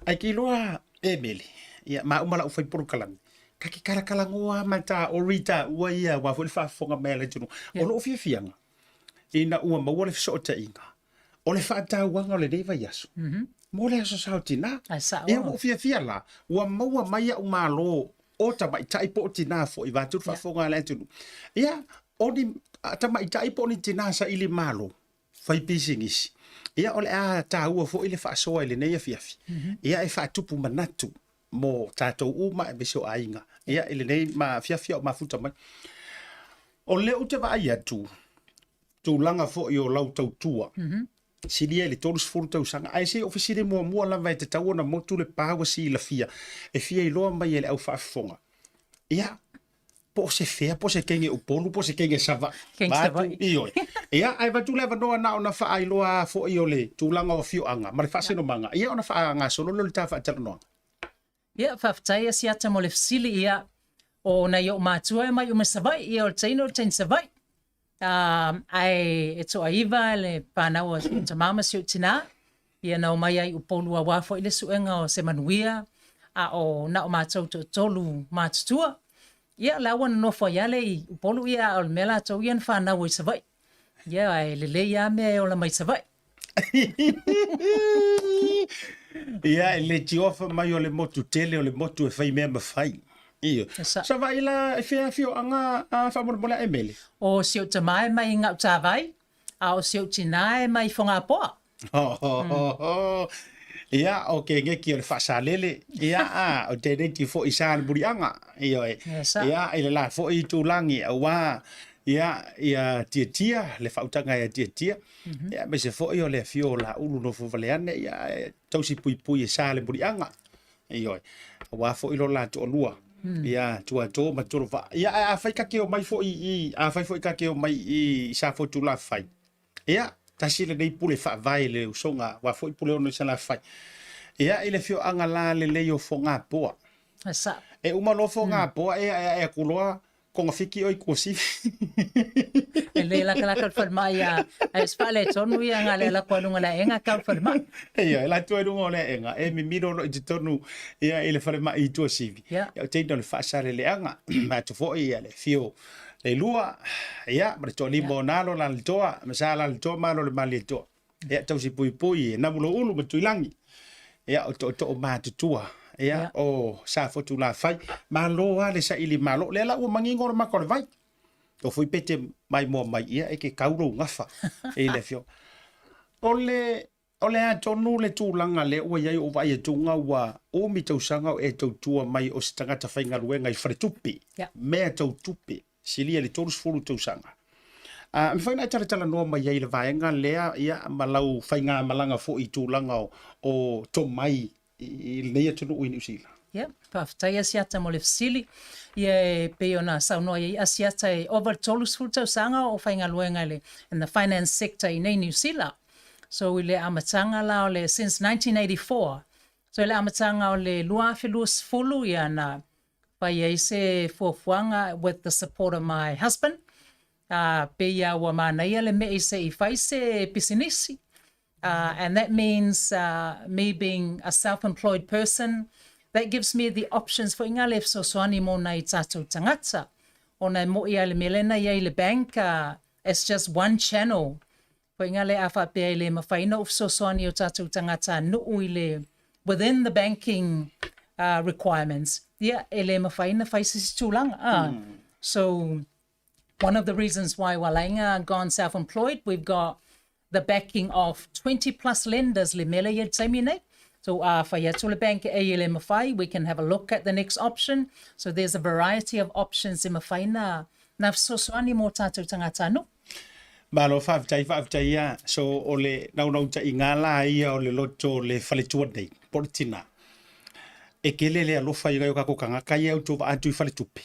Ai ki loa Emele. Ia ma umala u whai porukalani. Ka ki karakalangoa mai tā orita ua ia wa fuli whaafonga mea le tunu. O lo fia fianga. Ina ua maua le fiso o ta inga. O le whaata uanga o le neiva yasu. Mo le aso sao tina. Ia mo fia fia la. Ua maua mai a umalo o ta mai taipo o tina fo i vāturu whaafonga le tunu. Ia o ni ta mai taipo ni tina sa ili malo. Whai pisingisi. Ia ole a ta ua fo ili whaasoa ili neia fiafi. Ia e whaatupu manatu mo tātou uma e beso ainga. Ia ili nei ma fiafia o mafuta mai. O leo te vai atu. Tu langa fo i o lau tau tua. Siria ele todos furu tau sanga. Ai se ofisire mua la vai te tau na motu le pawa si la fia. E fia i loa mai ele au whaafonga. Ia, po se fea, po se kenge upolu, po se kenge sava. Kenge sava. Ioi. Ia, ai vatu leva noa na ona wha ai loa fo i o le tu langa o fio anga. Mare wha seno manga. Ia ona wha anga solo lo le ta wha tala noa. Ia, whaftai si ata mo le fasili ia o na i o mātua e mai o me savai. Ia o teino o tein savai. Ai e toa iwa le pānau a ta mama si o tina. Ia na o mai ai upolu a wafo i le suenga o se manuia. A o na o mātou to tolu mātutua. Ia lawa na nofo iale i upolu ia o le mela tau ian whanau i savai. Ia ai le ia me o la mai savai. Ia e le tiofa mai o le motu tele o le motu e whai mea mawhai. Iyo. Sa vai la e fia fio anga a whamormola Emele. O si o te mai mai ngau tāwai. A o si o tinae mai whonga poa. Ia o ke ngeki o le whaasalele. Ia o te reti fo i sāle buri anga. Iyo e. Ia e le la fo i tūlangi a wā. Ia tia le whautanga ia tia. Ia me se fo i o le fio la ulu no fuvaleane. Ia tausi pui e sāle buri anga. Iyo e. Wā fo i lo la tu olua. Ia tua to ma toro va. Ia a fai ka ke o mai fo i a fai fo ka ke o mai i sa fo tu la fai. Ia tasi le nei pule fa vai le usonga wa fo i pule ono sa la fai. Ia ile fio anga la le le o fo nga poa. Asa. E uma lo fo nga poa e kuloa konga fiki oi kosi. E le la kala kal fal mai a spale tonu ia nga le la kwalunga la enga kal fal mai. Ia la tu rungo le enga e mi miro no i tonu ia ile fal mai i tu sivi. Ia te no le fa sale le anga ma tu fo ia le fio le lua ia ma to li monalo la toa ma sala le toa malo le mali toa. Ia tau si pui na mulo ulu ma tu langi. Ia to ma tu tua. Ia o sa fotu la fai malo ale sa ili malo le la o mangingo ma ko vai o fui pete mai mo mai ia e ke kauro ngafa e le fio ole a tonu le tūlanga le o iai o vai e tunga wa o mi tau sanga o e tau tua mai o se tangata whainga ruenga i wharetupe mea tau tupe silia le tōrus furu tau sanga me whaina e tala noa mai iai le vaenga lea ia malau whainga malanga fo i tūlanga o to mai i leia tunu ui New Zealand. Ia, pawhatai asiata mo le fasili. Ia e peona saunoa i asiata e over tolus fultau sanga o whainga luenga le in the finance sector i nei New Zealand. So i le amatanga la o le since 1984. So i le amatanga o le luafilus fulu ia na pai eise fuafuanga with the support of my husband. Pe ia wa mana ia le me eise I whaise pisinisi. And that means me being a self-employed person, that gives me the options for inga lef so soani mo na I tātou tangata. O na mo ia le melena ia I le bank, it's just one channel. For inga le awha pia I le mawhaina of so soani o tātou tangata nuu I le within the banking requirements. Ia, e le mawhaina whaisisi tūlanga. So one of the reasons why Walainga gone self-employed, we've got the backing of 20 plus lenders le mele ye taimine. So whaiatu le bank e le mawhai, we can have a look at the next option. So there's a variety of options in mawhaina na sosoani mo tātou tangata no. Malo whaavitai ia, so o le nau ta I ngala ia o le loto le whaletua nei, politina. E kele le alofa I gai o kako kanga, kai au tōwa atu I whaletupi.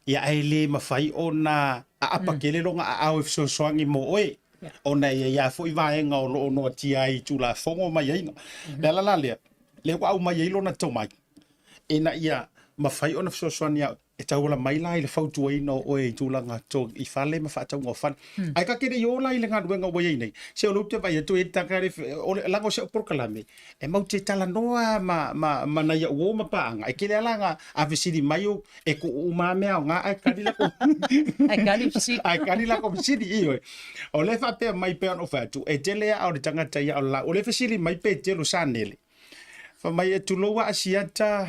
Ia ai le mawhai o na a apa kele ronga a au sosoangi mo oe. Ona ia fo I vaenga o lo no tia I tula fongo mai ai. La le wa au mai lo na to mai. Ina ia mafai ona fsoania e taula mai la I le fautu ai no o e tulanga to I fale ma fa tau ngofan. Ai ka kere yo la I le ngadu nga wo nei. Se o lupte vai to e takare o lango se por kalame. E mau te tala noa ma na ia wo ma paanga. E kele langa a visidi mayo e ko uma mea nga ai kadila ko. Ai kadila ko visidi io. O le fa pe mai pe on ofatu e tele a o tanga tai o la o le visidi mai pe te lo sanele. Fa mai e tuloa asiata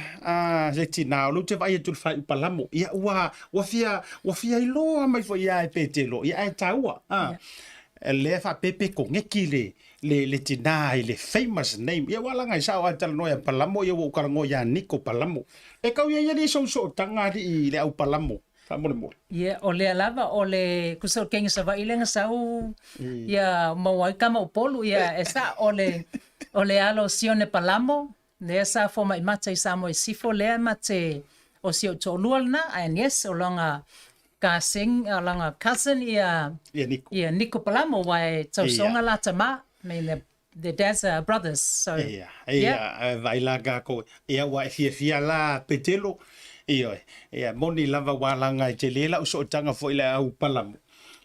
se tina o lute vai e tu fai palamo ia wa fia I loa mai fo ia e petelo ia e taua le fa pepe ko ngekile le tina I le famous name ia wala ngai sa o tal noia palamo ia wo karango ia Nico Palamo e kau ia ni so tanga I le au palamo mo ia o le lava o le kusau kenga sa vai lenga sau ia mawai kama o polu ia esa o le alo sione Palamo le sa fo mai mate Samoa sifo le mate o sio tolua na and yes o longa ka sing o longa cousin ia Nico Palamo wai tausonga la tama me the dad's brothers so vai la ga ko ia wa fia la petelo ia moni lava walanga te lela so tanga fo ila au Palamo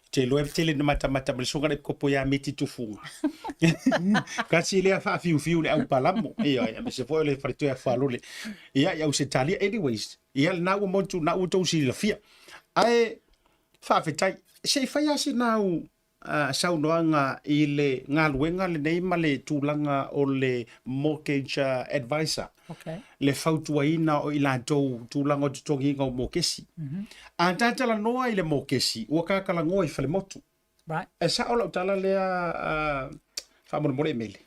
te loe tele na mata me songa le kopo ya meti tufunga kasi le fa fiu le au Palamo ia me se foi le frito ya falole ia se talia anyways ia na o montu na o to si la fia ai fa fetai se fa ya si na o sau noanga I le ngaluenga le nei ma le tulanga o le mortgage advisor le fautuaina o ila tou tulanga o tutongi ngau mokesi tala noa I le mokesi ua kakala ngoa I fale motu e sa ola utala lea whamone Emele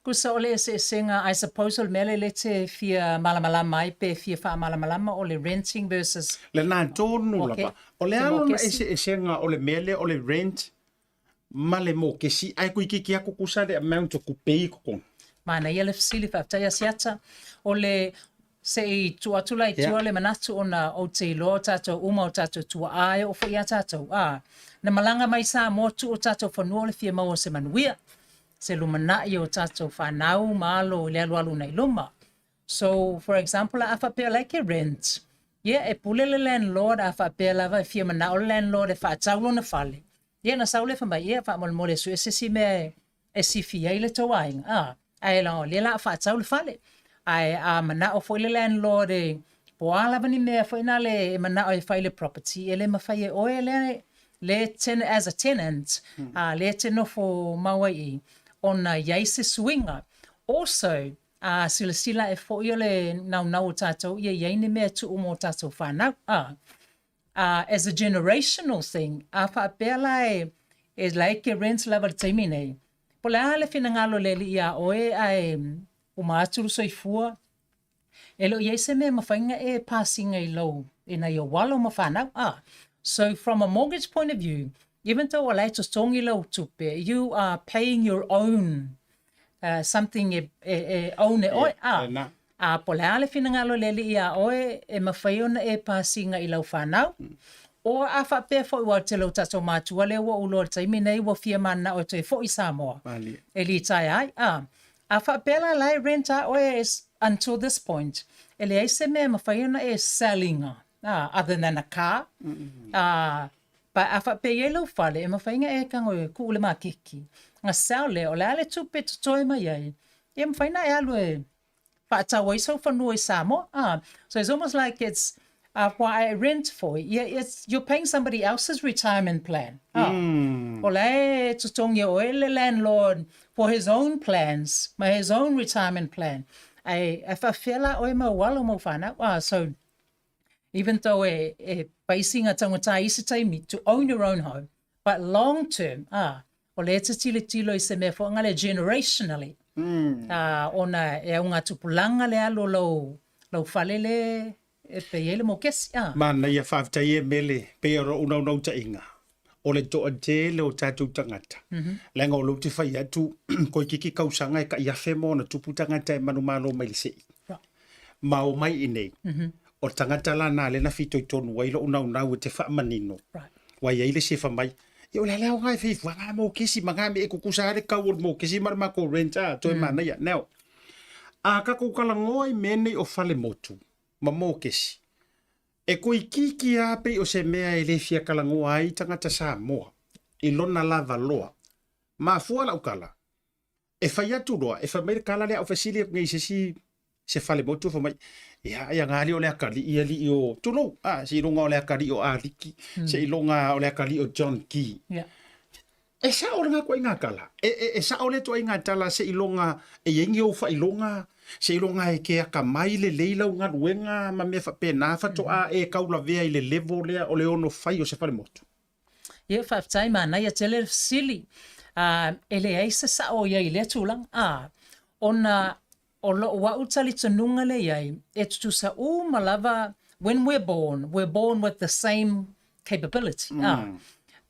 kusa ole se singa I suppose ole mele le te fia malamalama ai pe fia wha malamalama ole renting versus le nā tōnu lapa o le alona e senga ole mele ole rent ma le mokesi ai kui kiki ako kusa le amount o kupei kokon mana ia le fasili whaftai asiata o le se I tuatula I tua le manatu o na o te ilo tato uma o tato tua ae o fwia tato na malanga mai sa motu o tato whanua le fia maua se manuia se lumanai o tato whanau malo le alu na iluma so for example a whapea like rent e pule le landlord a whapea lava fia mana o landlord e whaataulo na whale na saule whamai whamole su e si me e si fia I le toainga ai la le la whaataulo whale ai mana o foi le landlord e poala vani me foi na le mana o fai le property ele ma fai o le ten as a tenant le teno fo mawai ona yaise swinga also sila e foi le nau tato ye ni me tu mo tato fana as a generational thing fa pela is like a rent level timine pola le finangalo le ia oe ai o maaturu soifua elo yese me mafainga e passing a low in a walo mafana so from a mortgage point of view even though a later stongi low tupe you are paying your own something own oi pola le finangalo le ia oe e mafaiona e passing a low fana o afa pe fo wa te lo tato matua le wo ulo taimi nei wo fia mana o te fo I Samoa eli tai ai afa pela lai renta o is until this point ele ai se me mafaiona e selling other than a car pa afa pe yelo fale e mafainga e kango ku le makiki nga sale o le tupe toi mai ai e mafaina e alu e pa tawa so for no Samoa so it's almost like it's why I rent for it's you're paying somebody else's retirement plan. Ole tutongi o ele landlord for his own plans, his own retirement plan. I feel o ma walo mo fana. So even though basing a tangata isi taimi to own your own home, but long term, ole tilo se me fo ngale generationally. Ona e unga tupulanga le alo lo falele e pe ele mo kesi mana ia whaftai e mele pe ora unau ta inga o le toa te le o tātou tangata lenga o lo te whai atu koi kiki kausanga e ka ia whemo na tupu tangata e manu malo mai se ma o mai inei o tangata la na le na fito i tonu wailo unau e te wha manino wai eile se whamai Yo le leo ngai fi wa mo kisi manga me ku kusare ka wor mo kisi mar ma ko renta to mana ya neo. A ka ko kala ngoi mene o fale motu. Ma mo kisi. E ko ikiki ape o se mea e le fia kala ngoa ai tangata Samoa. I lona lava loa. Ma fuala ukala. E fai atu roa. E fai meire kala lea o fasili ngai se fale motu fa mai. Ya ngali o le akali ia li o tulo. Se ilonga o le akali o Aliki. Se ilonga o le akali o John Key. E sa o le nga ko inga kala. E sa o le to inga tala se ilonga e yengi o fa ilonga. Se ilonga e ke aka mai le leila o ngā ruenga ma mea fa pena fa to a e kaula vea i le level lea o le ono fai o se fale motu. Ia whaftai mana ia tele sili. Ele eisa sa o ia i le tulang. Ona o lo wa utali tanunga le iai. E tutu sa malava, when we're born with the same capability.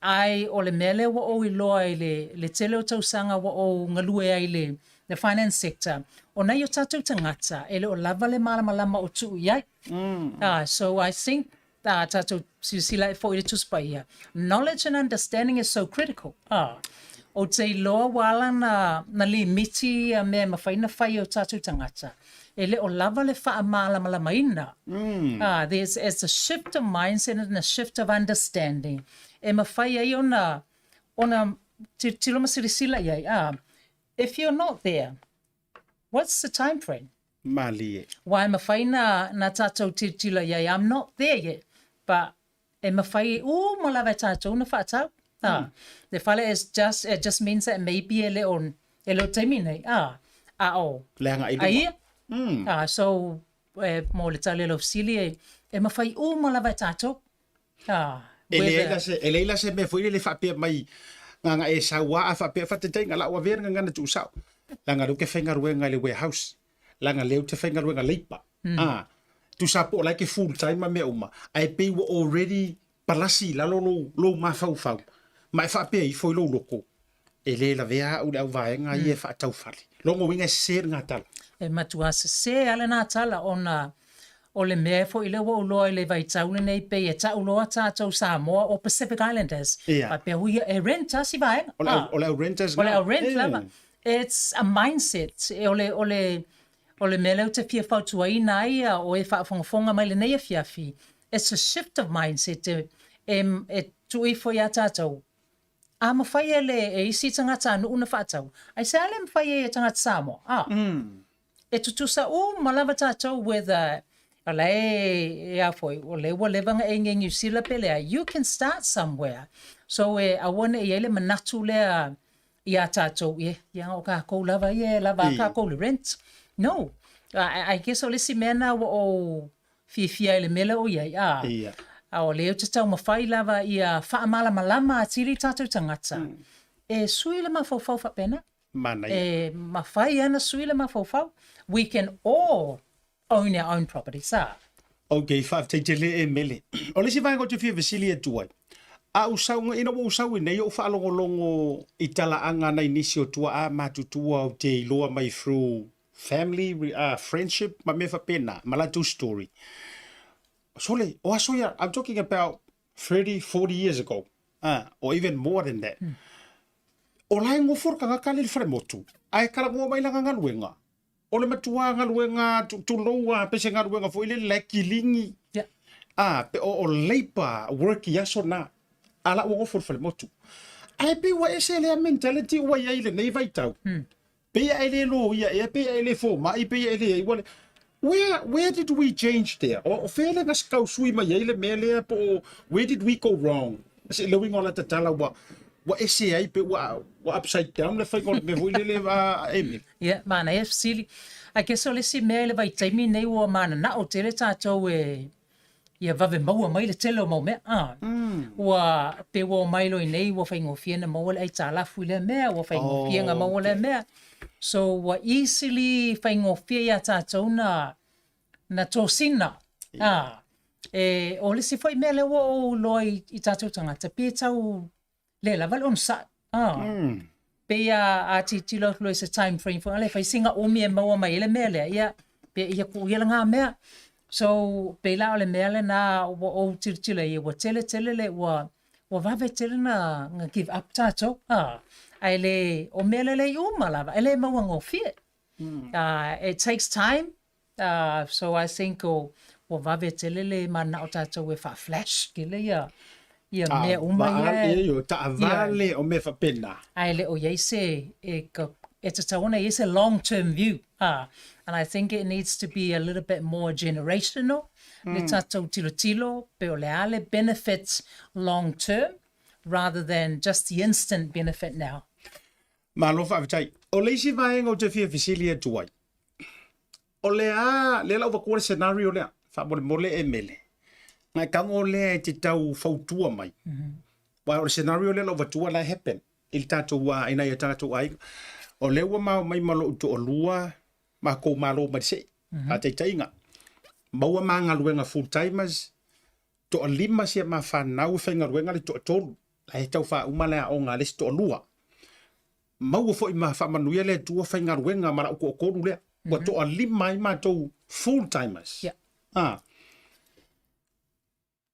Ai o le mele wa o i loa i le tele o tausanga wa o ngalue ai the finance sector. Ona i o tātou tangata, ele o lava le malama o tu iai. So I think tātou sila e fo i le tuspaia. Knowledge and understanding is so critical. O te loa wala na limiti me mawhaina whai o tātou tangata. Ele o lava le wha malama ina. There's a shift of mindset and a shift of understanding. E mawhai ai ona tiloma sirisila iai. If you're not there, what's the time frame? Mali. Why mawhai na tātou tila iai, I'm not there yet. But e mawhai malawa tātou na whaatau. The fale is it just means that maybe ele o taimi nei. Leanga ilunga. So mo le tale lo sili e mawhai malawa tātou. E leila se me foi le whapea mai nganga e saua a whapea whatetei ngala ua vera ngana tu sau. Langa ruke whenga ruenga le warehouse. Langa leo te whenga ruenga leipa. Tu sapo like full time me uma. Ai pe wa already palasi la lo ma fau. Mai whapea I foi lo loko. E le la vea u le au vaenga I e whaatau whali. Longo winga ser ngā tala. E matua se ale nā tala ona o le mea fo I le wa uloa I le vai taune nei pe e ta uloa tātou Samoa o Pacific Islanders. Pa pe hui e renta si vaenga. O le au renters nga. O le au rent lava. It's a mindset. O le mea leo te fia whautua I nai o e whaafongafonga mai le nei a fiafi. It's a shift of mindset. E tui fo ia tātou. A mawhai e isi tangata anu una whaatau. Ai se ale mawhai e tangata Samoa. E tutusa malawa tātou whether ala e afoi o le wa levanga e ngengi usila pelea. You can start somewhere. So awane e ele manatu lea ia tātou ia o ka kou lava lava ka kou le rent. No. I guess o lesi mena o fia ele mele o iai. O leo te tau mawhai lava ia whaamala malama atiri tātou tangata. E sui le mawhau whapena. E mawhai ana sui le mawhau. We can all own our own properties. Okay, whaafteitele e mele. O lesi vai te fia vesili e tuai. A usau ina wo usau nei o whaalongolongo I talaanga nei nisi o tua a matutua o te iloa mai through family, friendship, ma me whapena, malatu story. Sole, o asoia, I'm talking about 30, 40 years ago, or even more than that. O lai ngofur ka ngakali le wharemotu. Ai karangoa mai langa ngaluenga. O le matua ngaluenga, tu loa, pese ngaluenga, fo ile leki lingi. Pe o leipa, work yaso na. Ala o ngofur wharemotu. Ai pe wa ese lea mentality wa ia ile nei vai tau. Pe ia ele lo ia, pe ia ele fo, mai pe ia ele wale. Where did we change there? O fele ngas kau sui mai ele mele po where did we go wrong? Se lewing ola te tala wa ese ai pe wa upside down le fai kon me voile le va Emele. Yeah, mana e sili. I guess o le si mele vai taimi nei o mana na o tele tātou ia vave maua mai le tele o mau mea. Ua pe o mai loi nei ua whaingo fiena maua le ai tālafu le mea, ua whaingo fienga maua le mea. So wa easily whaingo fia ia tātou na tōsina. O le si whai mea le o loi I tātou tangata. Pia tau le lawal on sa. Pia a tilo loi se time frame. Whanga le whai singa o mea maua mai ele mea lea. Ia ku ia ngā mea. So pe la o le mea le na o tiritila ia wa tele le wa wa vave tele na give up tato. Ai le o mele le umalawa, ele maua ngofie. It takes time. So I think o vave tele le mana o tato we fa flash kile ia me uma ia. Ta vale o me fa pena. Ai le o yeise it's a long-term view. And I think it needs to be a little bit more generational. Le tato tilo pe o le ale benefits long-term rather than just the instant benefit now. Ma lo fa vitai. O le isi vai ngo te fia fisilia tuai. O le lau wakua scenario lea. Fa mole Emele. Ngai kango le te tau fautua mai. Wa o scenario le lau watua la happen. Il tato wa ina ia tato ai. O le ua mai malo uto o lua. Ma kou malo mai se. A te tainga. Maua manga luenga full-timers. To o lima sia ma whanau whainga luenga le to o tolu. La he tau wha umalea o ngā lesi to o lua. Maua fo i ma whamanuia le tua whainga ruenga mara uko o koru lea. Wa to a lima i ma tau full-timers.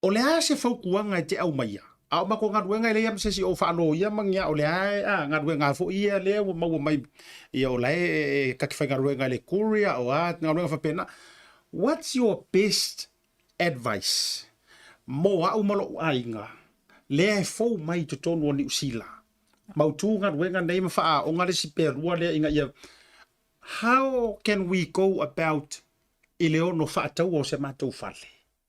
O le a se whaukuanga e te au maia. A o mako ngā ruenga i le iam sesi o whaano ia mangia o le a ngā ruenga fo ia lea wa maua mai. Ia o lai kaki whainga ruenga le kuria o a ngā ruenga whapena. What's your best advice? Mo a umalo ainga. Lea e fau mai to tonu o ni usila. Mautu ngā ruenga nei ma wha o ngā resi perua lea inga ia. How can we go about i leo no whaatau o se mātou whale?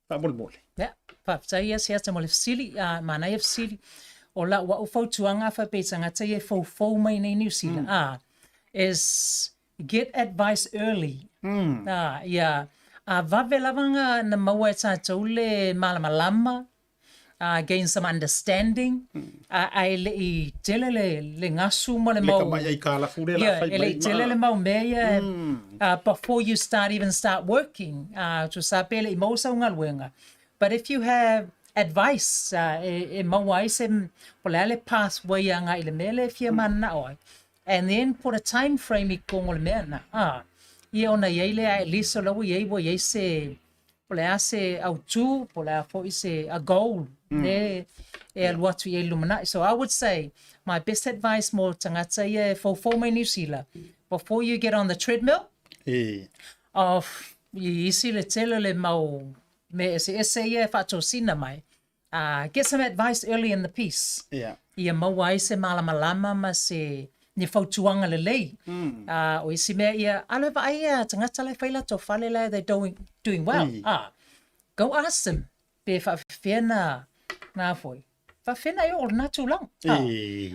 Mole. Yeah, whaftai ia se ata mo le fsili, mana ia fsili. O la wa ufau tuanga whapetanga te e fau mai nei New Zealand. Is get advice early. Yeah. Vave lavanga na maua e tātou le malamalama. Gain some understanding. Ai le I tele le ngasu mo le mau. Le kamai ai kāla fure la whai mai. Le tele le mau mea before you start working. To sapele I mausa unga luenga. But if you have advice, e mau ai se pole ale pathway anga I le mele fia mana oi. And then put a time frame I kongo le mea na. Ia ona iei lea at least o lau iei wo iei se pole a se autu, pole a fo I se a goal. E aluatu iei lumana. So I would say my best advice mo tangata ia fo mai New Zealand. Before you get on the treadmill, of I isi le tele le mau me ese ia whato sina mai. Get some advice early in the piece. Ia mau ai se malamalama ma se ni fautuanga le lei. O isi mea ia, alo wa ai tangata lai whaila to whale lai, they're doing well. Go ask them. Pe whawhena ngā foi. Whawhena o na too long.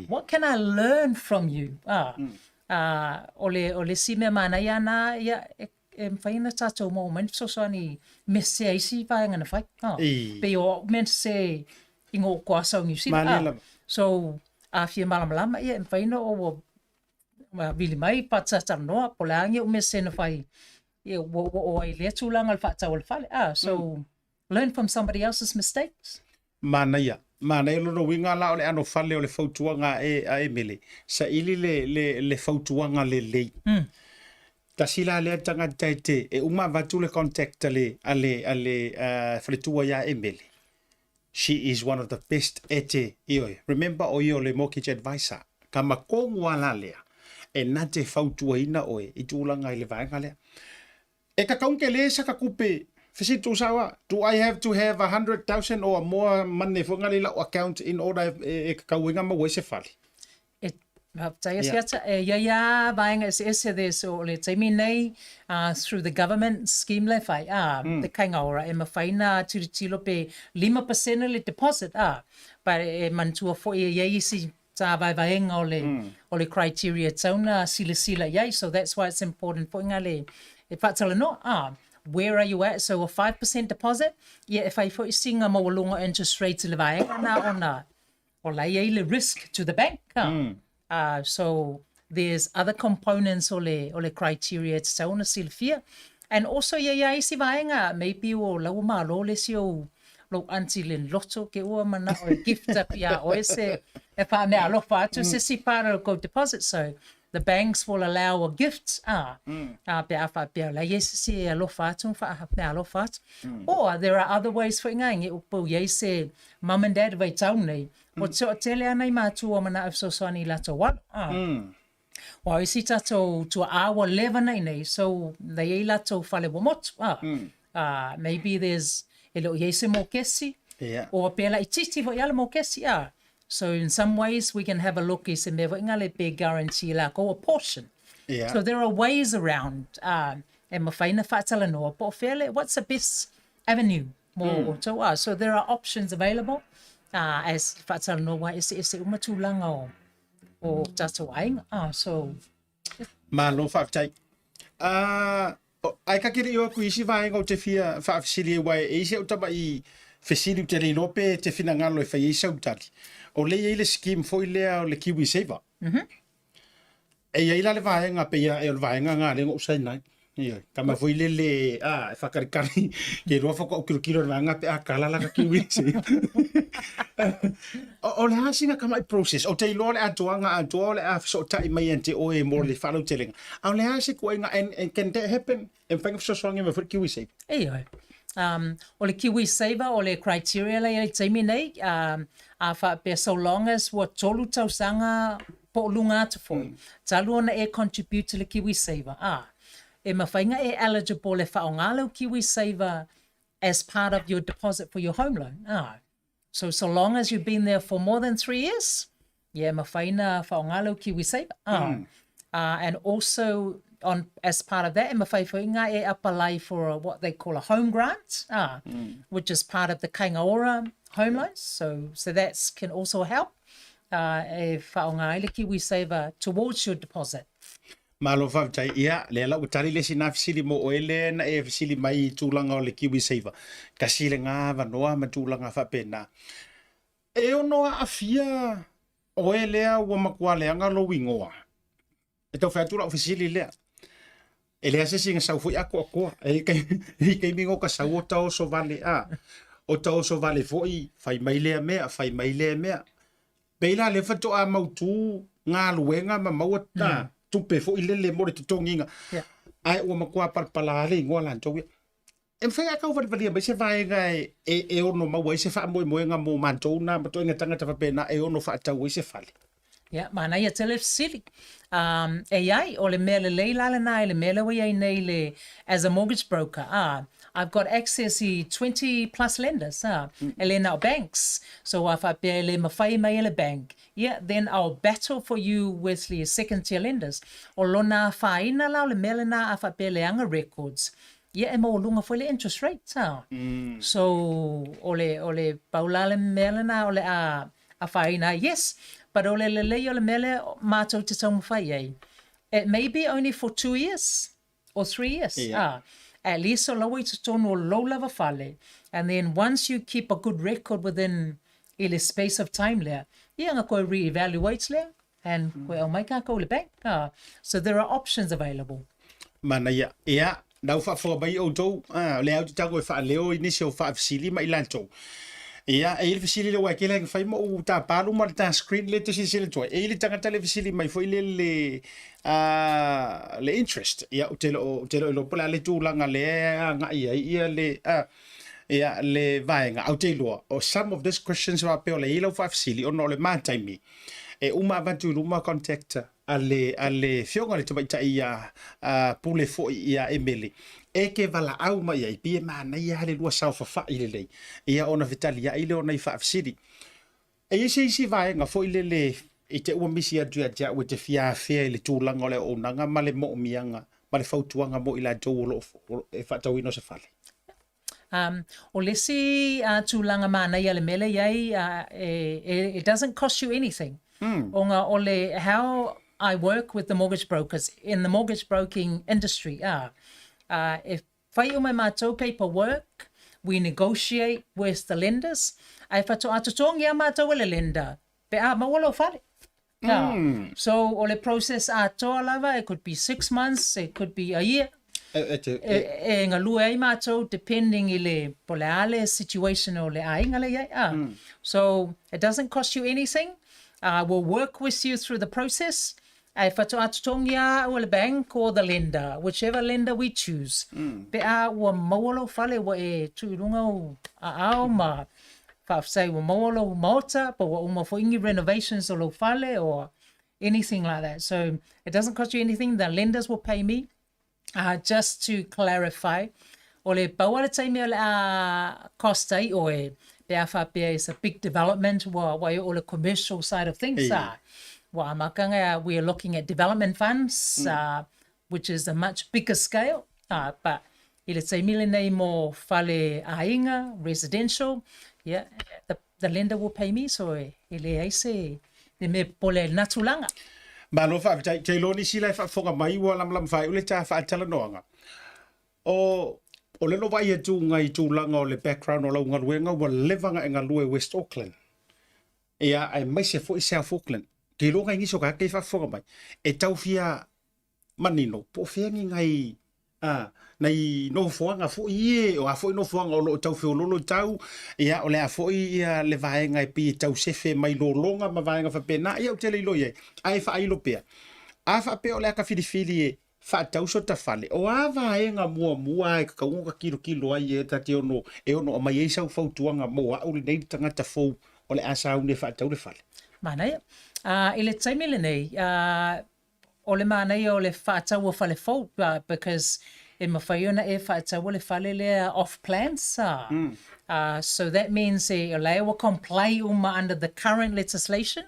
What can I learn from you? O le si mea mana ia na ia e mwhaina tātou mō mani so ni mese isi vāenga na whai. Pe o men se ingo kuasa o New Zealand. So, a fia malamalama ia e mwhaina o vili mai patata noa polangi o mese na whai o ai lea tūlanga le whaatau le whale. So learn from somebody else's mistakes. Mana ia lono winga la o le ano whale o le fautuanga a Emele. Sa ili le fautuanga le lei. Ta sila le tanga taite e uma vatu le contact ale whaletua ia Emele. She is one of the best ete ioi. Remember o io le mortgage advisor. Ka makongu ala lea. E nate fautua ina oe I tūlanga I le vaenga lea. E ka kaunke le sa ka kupe fisitu sawa. Do I have to have 100,000 or more money for ngali lau account in order e ka kauinga maua se fali? Ia vaenga ese de so le taimi nei through the government scheme le fai. The kainga ora e mawhaina tiritilo pe 5% le deposit. But e mantua fo e isi tā vaenga o le criteria tauna sila yai. So that's why it's important for inga le e whatala no. Where are you at? So a 5% deposit? Yeah, if I fo singa mo longa interest rate le vaenga na ona o la yai le risk to the bank. So there's other components o le criteria tauna silfia. And also yai si vaenga maybe o lau malo le si o lo anti le loto ke ua mana o gift up ia o ese e wha mea alofa atu se si para o go deposit. So the banks will allow a gift. Pe awha pe la yes se alofa atu, wha pe alofa atu. Or there are other ways for ngai nge upo ye se mum and dad vai tau nei. O tele anai mātua o mana af so soani lato wat. Wa isi tato to awa leva nei, so they ei lato fale wa motu. Maybe there's elo ye se mo kesi. Or pela I titi vo yala mo kesi. So in some ways we can have a look is me vo ingale pe guarantee la ko a portion. So there are ways around. E mawhaina whaatala noa po fele, what's the best avenue? So there are options available. As whaatala noa ese umatulanga o tato ainga. So Malo whaatai. Ai ka kere iwa kui isi vaenga o te fia whaafisiri wai e isi au tama I fesiri te rei lope te whina ngalo e whai eisa utari. O le ile scheme foi lea o le Kiwi Saver. E ia le vaenga pe ia e o vaenga ngā rengo usai nai. Kama foi le e whakarikari ke roa whaka o kilo ranga pe a kalala ka Kiwi Saver. O le hasinga kama I process. O te ilo le atoa le a so tai mai ante o e mo le whanau te renga. O le hasi kua inga and can that happen? And whainga whasoswangi me for Kiwi Saver. O le Kiwi Saver o le criteria le i teimi nei, a wha pe so long as wa tolu tausanga po lunga atu foi. Talu ona e contribute to le Kiwi Saver. E mawhainga e eligible le whaongalo Kiwi Saver as part of your deposit for your home loan. So long as you've been there for more than 3 years, mawhaina whaongalo Kiwi Saver. And also as part of that, e mawhaiwhainga e apalai for what they call a home grant, which is part of the Kaingaora home loans. So that can also help e whaonga le Kiwi Saver towards your deposit. Malo whaatai ia, le ala utari le sina fisili mo oele na e fisili mai tūlanga o le Kiwi Saver. Kasi le ngā wanoa ma tūlanga whapena. E onoa a fia oelea ua makua leanga lo wingoa. E tau whaatula o fisili lea. E lea se singa sau fui ako akoa. E kei mingo ka sau o tau so vale O tau so vale foi, fai mai lea mea. Peila le whato a mautu ngā luenga ma maua ta. Tupe fo ilele mo te tonginga. Ai ua makua parpala le ngoa lan tau. E mwhai akau wale mai se vaenga e ono maua i se wha moenga mo mantou na mato inga tangata whapena e ono whaatau i se whale. Mana ia tele fasili. E ai, o le mea le leilale nai, le mea lewa iai nei le, as a mortgage broker, I've got access to 20 plus lenders, e le nao banks. So if I pay le mawhai mai le bank, then I'll battle for you with the second tier lenders. O lona whaina lau le mea le na, if I pay le anga records, e mo lunga foi le interest rate, So, o le paulale mea le na, o le a whaina, yes, but o le o le mele mātou te tau mwhai ei. It may be only for 2 years or 3 years. At least o lawa I te tonu o low lava whale. And then once you keep a good record within ile space of time lea, nga koe re-evaluate lea, and koe au mai ka le bank. So there are options available. Mana ia, nau whaafua bai o tau, le au te tago e wha leo inisi o wha fisili ma ilantou. Ia, e ili fisili le wai kele whai mo u tā pāru ma le tā screen le te sisile toa. E ili tangata le fisili mai fo le interest. Ia, o telo ilo pole le tūlanga le nga ia le vaenga. Au te iloa, o some of these questions wa peo le ilo wha fisili o no le mātaimi. E uma avantu luma contacta ale fionga le tumaita ia pule fo ia Emele. E ke vala au mai ai pie mana ia le lua sau fa ile lei. Ia ona vitali ia ile ona I fa fisiri. E isi vaenga fo ile le I te ua misi atu ja o te fia fea le tūlanga o le onanga ma le mo mianga ma le fautuanga mo ila tō e whatau ino se fale. O lesi tūlanga mana ia le mele iai, it doesn't cost you anything. O le how I work with the mortgage brokers in the mortgage broking industry. If whai o mai mātou paperwork, we negotiate with the lenders. Ai whato atotongi a mātou le lender, pe mawalo whare. So o le process atoa lava, it could be 6 months, it could be a year. E ngā lua ai mātou, depending I le poleale situation o le ainga le iai. So it doesn't cost you anything. We'll work with you through the process. ai whatu atutongia o le bank or the lender, whichever lender we choose. Pe a ua maualo fale wa e tuirunga o a ao ma whaafsai ua maualo Maota, pa ua uma foingi renovations o lo fale or anything like that. So it doesn't cost you anything. The lenders will pay me. Just to clarify, o le paua le taimi o le a costai o e pe a whapea is a big development wa o le commercial side of things. Wa amakanga, we are looking at development funds, which is a much bigger scale. But i le taimi le nei mo fale ainga, residential, yeah, the lender will pay me. So e le aise le me pole natulanga. Ma lo fa tai lo ni sila fa fonga mai wa lam fai ule ta fa tala noanga. O le no vai tu ngai tu langa o le background o la unga luenga wa levanga enga lue West Auckland. Ia ai mai se fo i South Auckland. Ke lo ngai ngiso ka ke fa fonga mai. E tau fia manino po fia ngai nei no foanga fo ie o a fo no foanga o lo tau fo lo tau ia o le a fo ia le vaenga pi tau sefe mai lo longa ma vaenga fa pena ia o tele lo ye ai fa ai lo pe a fa pe o le ka fili e fa tau so ta fale o a vaenga mua e ka unga kilo ai e ta te ono e ono mai e sa fo tuanga mo a o le nei tanga ta fo o le asa une fa tau le fale mana ile taimi le nei o le mana o le fa tau o fale fo because e mawhaiona e whaatau le whale lea off plans. So that means e lea wa comply under the current legislation,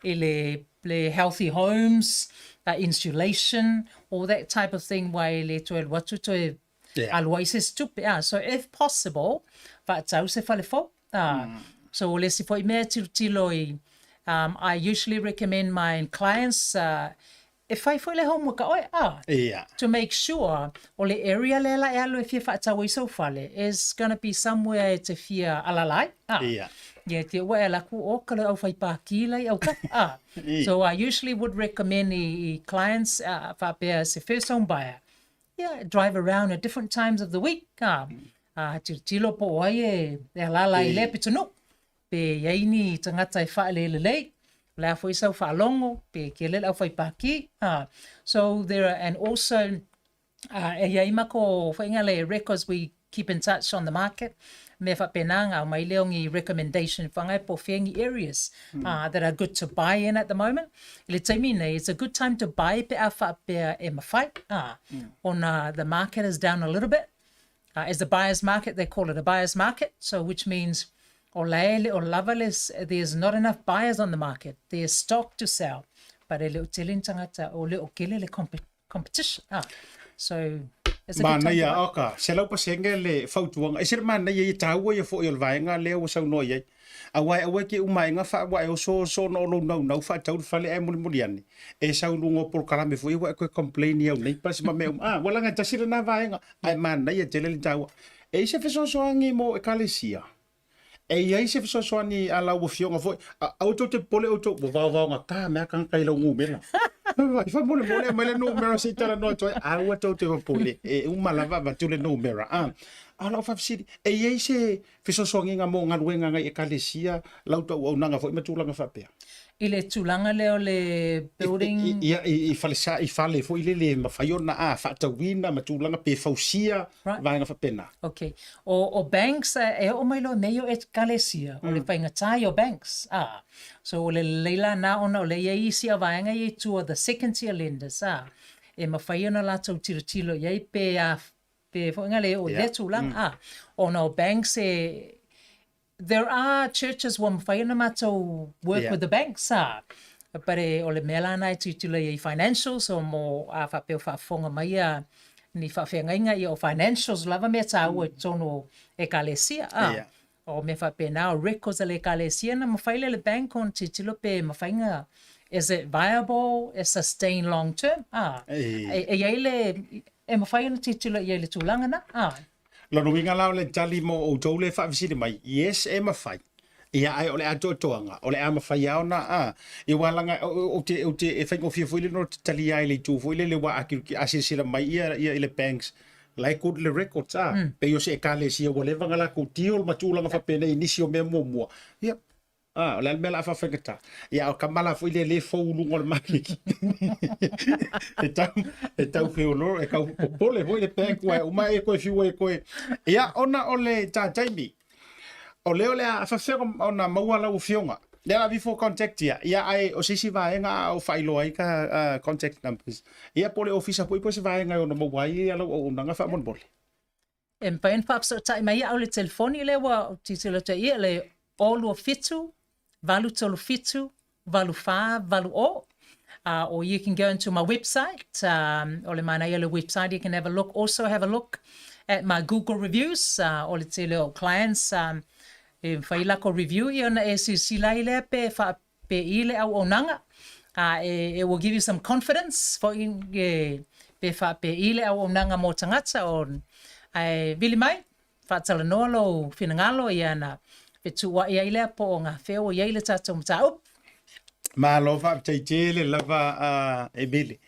le healthy homes, insulation, all that type of thing, wai le to el watu to e alwai se stupe. So if possible, whaatau se whale fo. So le si fo I mea tilo I usually recommend my clients if I feel homework to make sure all the area lela alo if you whaatau so fale is going to be somewhere to fia alalai. Te ua la ku o kala au whai pākilai au ka. So I usually would recommend clients whapea se first home buyer. Drive around at different times of the week. Tilo po ai e alalai le pitunu. Pe yaini tangata e whaale lelei. La foi so fa longo pe ke le au fai paki so there are, and also e imako faingale records we keep in touch on the market me fa penanga mai leongi recommendation fangai po fengi areas that are good to buy in at the moment le taimine it's a good time to buy pe afa pe e mafai on the market is down a little bit as the buyers market they call it a buyers market so which means or lavalis, there's not enough buyers on the market. There's stock to sell. But a little telling tangata or little kilele competition. So it's a good time to buy. Oka, selau pa senge le fautuanga. Isir man na ye tawa ye fo yol vaenga le o sau no ye. Awai ke umainga fa wa o so no fa tau fale e muliani. E sau lungo por kalame fo iwa ko complain ye nei pas ma me wala nga tasira na vaenga. Ai man na ye tele tawa. E se feso so angi mo e kalesia. E ai se so ni ala o fionga foi auto te pole auto va nga ka me kan kai lo ngumela vai fa mole mai le numero se tala no to auto te pole e uma lava va tu le numero ala fa fisi e ai se so nga mo nga luenga nga e kalesia lauto o nanga foi matulanga fa pe ile tulanga leo le building i fale foi le mafaiona fa tawina matulanga pe fausia vai nga fa pena okay o banks e o mai lo meio et kalesia o le fainga tai o banks so le leila na ona o le ye isi vai nga ye two of the second tier lenders e mafaiona la tilo ye pe foi nga le o le tulanga ona o banks there are churches where whaiana work with the banks but ole mela nai titula i financials o mo a whapeo whafonga mai ni whawhengainga i o financials lava mea tāua tono e kalesia o me whapena o records ale kalesia na mawhaile le bank on titula pe mawhainga is it viable is sustain long term e yeile e mawhaina titula i le tūlanga na Lano winga lao le tali mo o tole fa visite mai. Yes, e mafai. Ia ai ole ato toanga, ole ama fai ona I walanga o te e fai ngofia foi le no tali ai le tu foi le wa aki asisila mai ia ile banks. Like good le records pe yo se kale si o le vanga la ko tiol matulanga fa pene inisio me mo. Ia la mela fa feketa. Ia o kamala fo ile le fo ulungo mai. E tau feolo e kau popole foi le penku e uma e ko fiu e ko. Ia ona ole Tautai. Ole a fa fe ona maua la ufionga. Nela before contact ia ai o sisi vaenga o failo ai ka contact numbers. Ia pole officer poi se vaenga o no maua ia lo o nanga fa mon bol. En pain pap so tai mai au le telefoni le wa titelo tai le olu fitu, valu tolu fitu, valu fa, valu o. Or you can go into my website, ole mana le website, you can have a look. Also have a look at my Google reviews, ole te leo clients, e whaila ko review i ona e silai le pe ile au onanga. It will give you some confidence for pe ile au onanga mo tangata on. Vili mai, whaatala noa lo whinangalo i ana petua i aile po o ngā wheo i aile tātou mtau. Ma lova taitele lava Emele.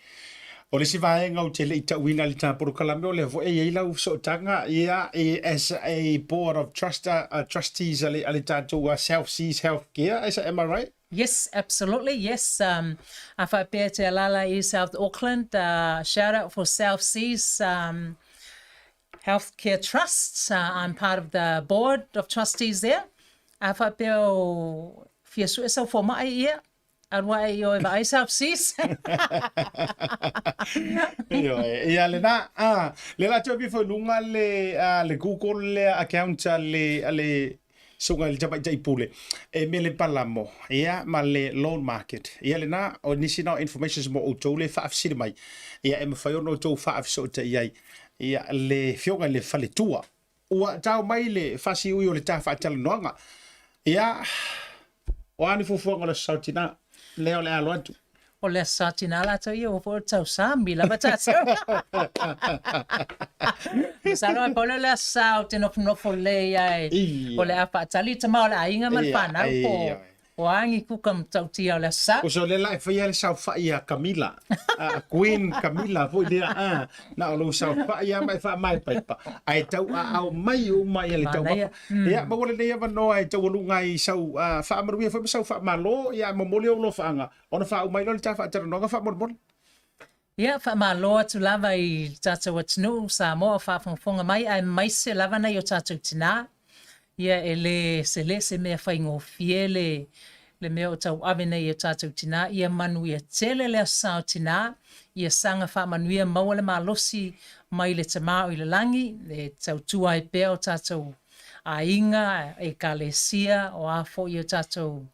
O le si vaenga o tele i tauina le tāporo kalame o le vo e ila u so tanga ia as a board of trustees ale tātou South Seas Healthcare. Am I right? Yes, absolutely. Yes. A whapea te alala i South Auckland. Shout out for South Seas Healthcare Trusts. I'm part of the board of trustees there. A whapea o fiasu e sau foma ai ia. Anwa e o e vai South Seas. Ia le na le la tō bifo nunga le Google le account le sunga le tapai pule Emele Palamo ia ma le loan market ia le na o nisi na information mo o tō le whaafsiri mai ia e mawhai ono tō whaafso te iai ia le fionga le whale tua ua tau mai le whasi ui o le tā whaatala noanga ia o ani fufuanga le sautina leo le alo atu. O le sautina la tau ia o fo tau sambi la batata. Salo e pole le sautina nofo le ai. O le apa tali te mau le ainga man whanau po. O angi kukam tau tia o le sa. O so le lai whaia le sau whaia Camila. Queen Camila fo idea na o lo sau whaia mai wha mai paipa. Ai tau au mai o mai ele tau wapa. Ia mawale nei awa noa e tau alunga i sau wha amaruia fo sau wha malo ia mamole o lo whaanga. Ona wha au mai lo le ta wha tera nonga wha mormon. Ia wha malo atu lava i tātou atinu Samoa wha whangwhonga mai ai maise lava nei o tātou tina. Ia ele se mea whaingo fiele le mea o tau ave nei e tātou tina. Ia manu ia tele le asau tina. Ia sanga wha manuia maua le malosi mai le tamau i le langi. Le tau tua e pea o tātou a inga e kalesia o a fo i o tātou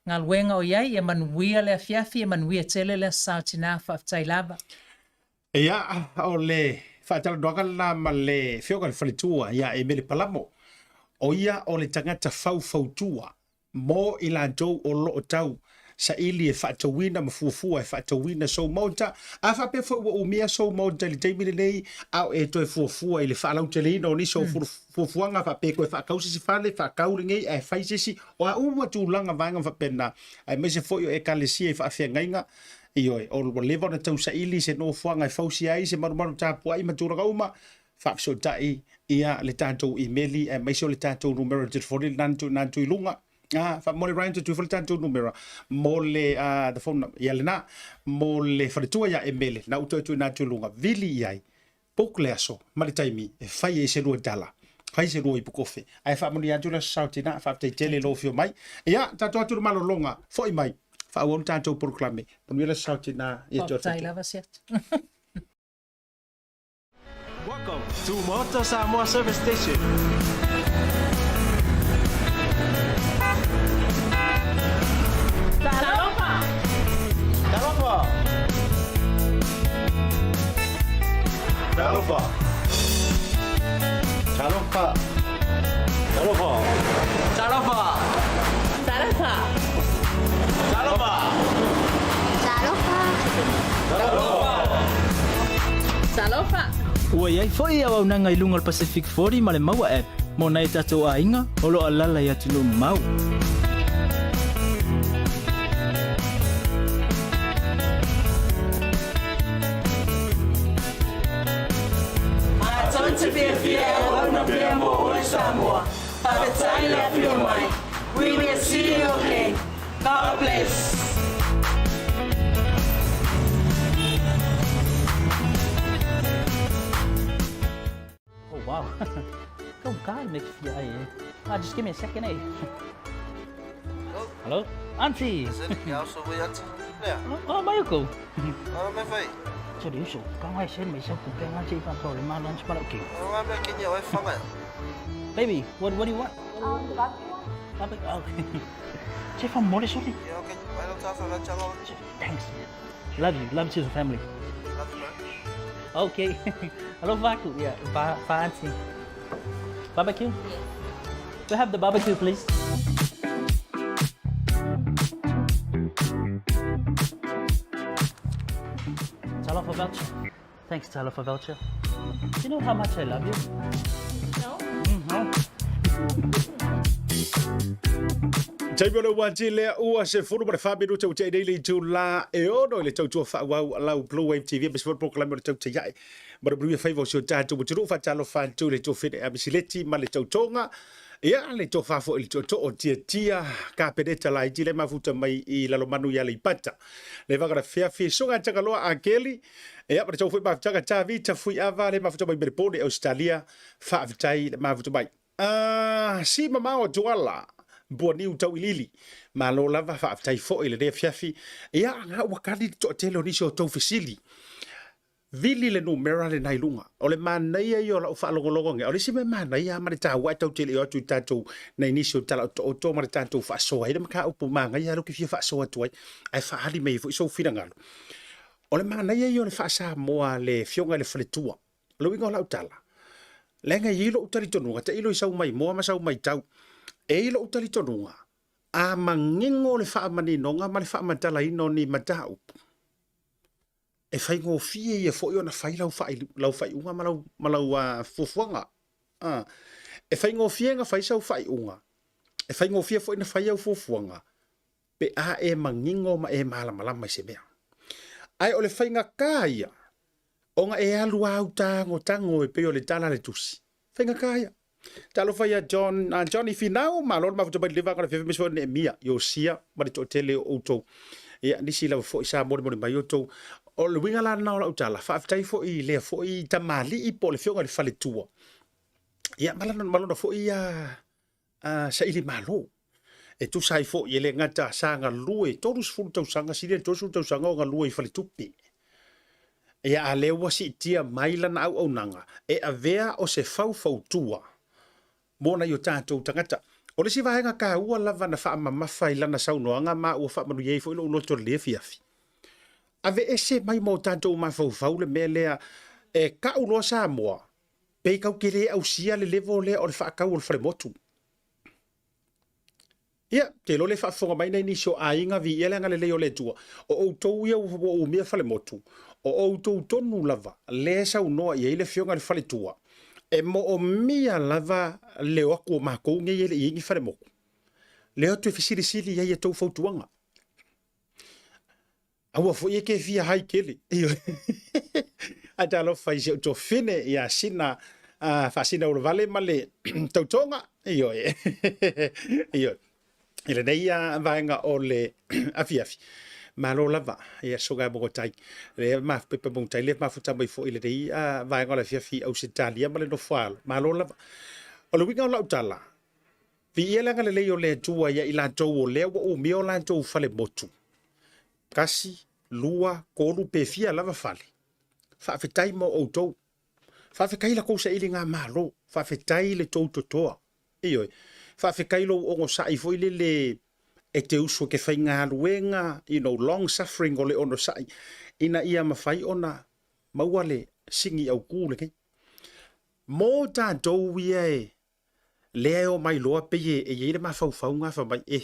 ngā luenga o iai. Ia manuia le afiafi, ia manuia tele le asau tina whaftai lava. Ia o le whaatala doanga la ma le whioga le whalitua ia Emele Palamo. O ia o le tangata fautua mo i la dou o loo tau sa ili e whaatawina ma fuafua e whaatawina so Maota a whape fo ua umia so Maota le teimile nei au e toi fuafua i le whaalau te leina o niso fuafuanga whape koe whaakausisi whale whaakaurengei e whaisisi o a ua tūlanga vanga whapena ai mese fo i e kalesia i whaafia ngainga i oi o lewa na tau sa ili se no fuanga e fausi ai se marumaru tāpua i matūranga uma whaapso tai ia le tātou emaili e maiso le tātou numero te whori nantu i lunga. Fa mo le Ryan te whori tātou numero. Mo le the phone number. Ia le na. Mo le wharetua ia Emele. Na uto tu nantu i lunga. Vili iai. Poku le aso. Mali taimi. E whai e se rua dala. Whai se rua i pukofe. Ai wha moni atu la sautina. Wha te tele lo fio mai. Ia tātou atu malo longa. Foi mai. Wha uonu tātou proklame. Ponu la sautina. Tautai lava siat. Welcome to Maota Samoa Service Station. Talofa. Talofa. Talofa. Talofa. Talofa. Talofa. Talofa. Talofa. Talofa. Ua iai foi au nanga i lunga al Pacific 40 ma le maua app. Mo nai tatou a inga, o lo alala i atu no mau. Tonte Fia, Ona Bemo, Samoa. Tautai, we will see you again. God bless. Oh, wow. Không có niks vậy. Just give me a second, eh? Hello? Auntie! Oh, Mayuko. Cho điều số, con ai xem mấy sao cũng kêu auntie và tôi là mang lunch mà đâu kiểu. Baby, what do you want? The barbecue one? Barbecue? Oh. Chị Phong mua đi số đi. Thanks. Love you to the family. Okay. Hello, Vaku. Yeah, auntie. Barbecue? Yes. We have the barbecue, please. Talofa voucher. Thanks, Talofa voucher. Do you know how much I love you? No. No. Taimole wati le ua se furu para fabi do tau tei daily to la e ono le tau tua fa wa la Bluwave TV be sport proclaim le tau tei ai. But Bluwave favor so tatu but ru fa talo fa tu le to fit abisileti ma le tau tonga. Ia le to fa fo le to o tia ka pedeta la i le mafuta mai I la lo manu ya le pata. Le va gra fia fi so ga tanga lo akeli. Ia para tau foi ba tanga ta vita fui ava le mafuta mai Berpone Australia fa vitai le mafuta mai. Si mama o tuala. Buoni utau ilili ma lo lava fa tai fo ile de fiafi ia nga wakali to telo ni so to fisili vili le numero le nailunga o le manai ai o la fa lo lo nge o le sime manai ya ma ta wa to tele o tu tatu na inisio tala to ma tatu fa so ai ma ka upu manga ya lo ki fa so to ai fa ali me so fina ngalo o le manai ai o le fa Samoa le fionga le fletua lo winga la utala lenga yilo utali tonu ta ilo sau mai mo ma sau mai tau e lo utali tonunga a mangingo le fa mani nonga ma le fa matala ino ni matau e fai ngo fie e fo yo na fai lau fai unga malau fufuanga e fai ngo fie nga fai sau fai unga e fai ngo fie fo ina fai au fufuanga pe a e mangingo ma e mala mai se mea ai o le fai nga kaya onga e alu au tango e pe o le tala le tusi fai nga kaya Talo fai Johnny Finau ma lor ma futa le va ka fe me so ne mia yo sia ma to tele auto ya ni sila fo sa mo mai auto o le winga la na o tala fa tai fo I le fo I tamali I po le fionga le fale tua ya malona fo I sa ili malo e tu sai fo I le ngata sanga lue todos fu tau sanga sile todos tau sanga nga lue fale tupi ya ale wasi tia maila na au nanga e avea o se fau tua Mona yo tātou tangata. O le si vahenga ka ua lava na wha mamawhai lana saunoanga ma ua wha manu iei fo ilo uloto le fiafi. Ave ese mai mo tātou mawhau le mea lea e ka uloa Samoa. Pei kau kere au sia le levo lea o le wha kau o le whare motu. Ia, te lo le wha whonga mai nei nisio a inga vi ia lenga le leo le tua. O outou ia o mea whare motu. O outou tonu lava le saunoa iei le fionga le whare tua. E mo o mia lava leo ako mako nge ele ingi fare moku. Leo tu e fisiri ia tau fautuanga. Aua fo ie ke fia hai kele. Ata lo fai se to fine ia sina fasina o vale male tautonga. Iyo. Ile nei vaenga o le afiafi. Malo lava ia soga mo tai le ma pepe mo tai le ma futa mai fo ile dei vai ngola fiafi au Italia ma le no fal malo lava o le winga la utala vi ele ngale le yo le tua ia ila to le o mi o la to fale motu kasi lua kolu pe fia lava fale fa fetai mo o to fa fe kai la ko se ile nga malo fa fetai le to toa iyo fa fe kai lo o ngo sai fo ile le e te uso ke whai ngā luenga, long suffering o le ono sai, ina ia mawhai ona maua le singi au kūle kei. Mō tā dou ia leo mai loa peye e yeire ma whau ngā wha mai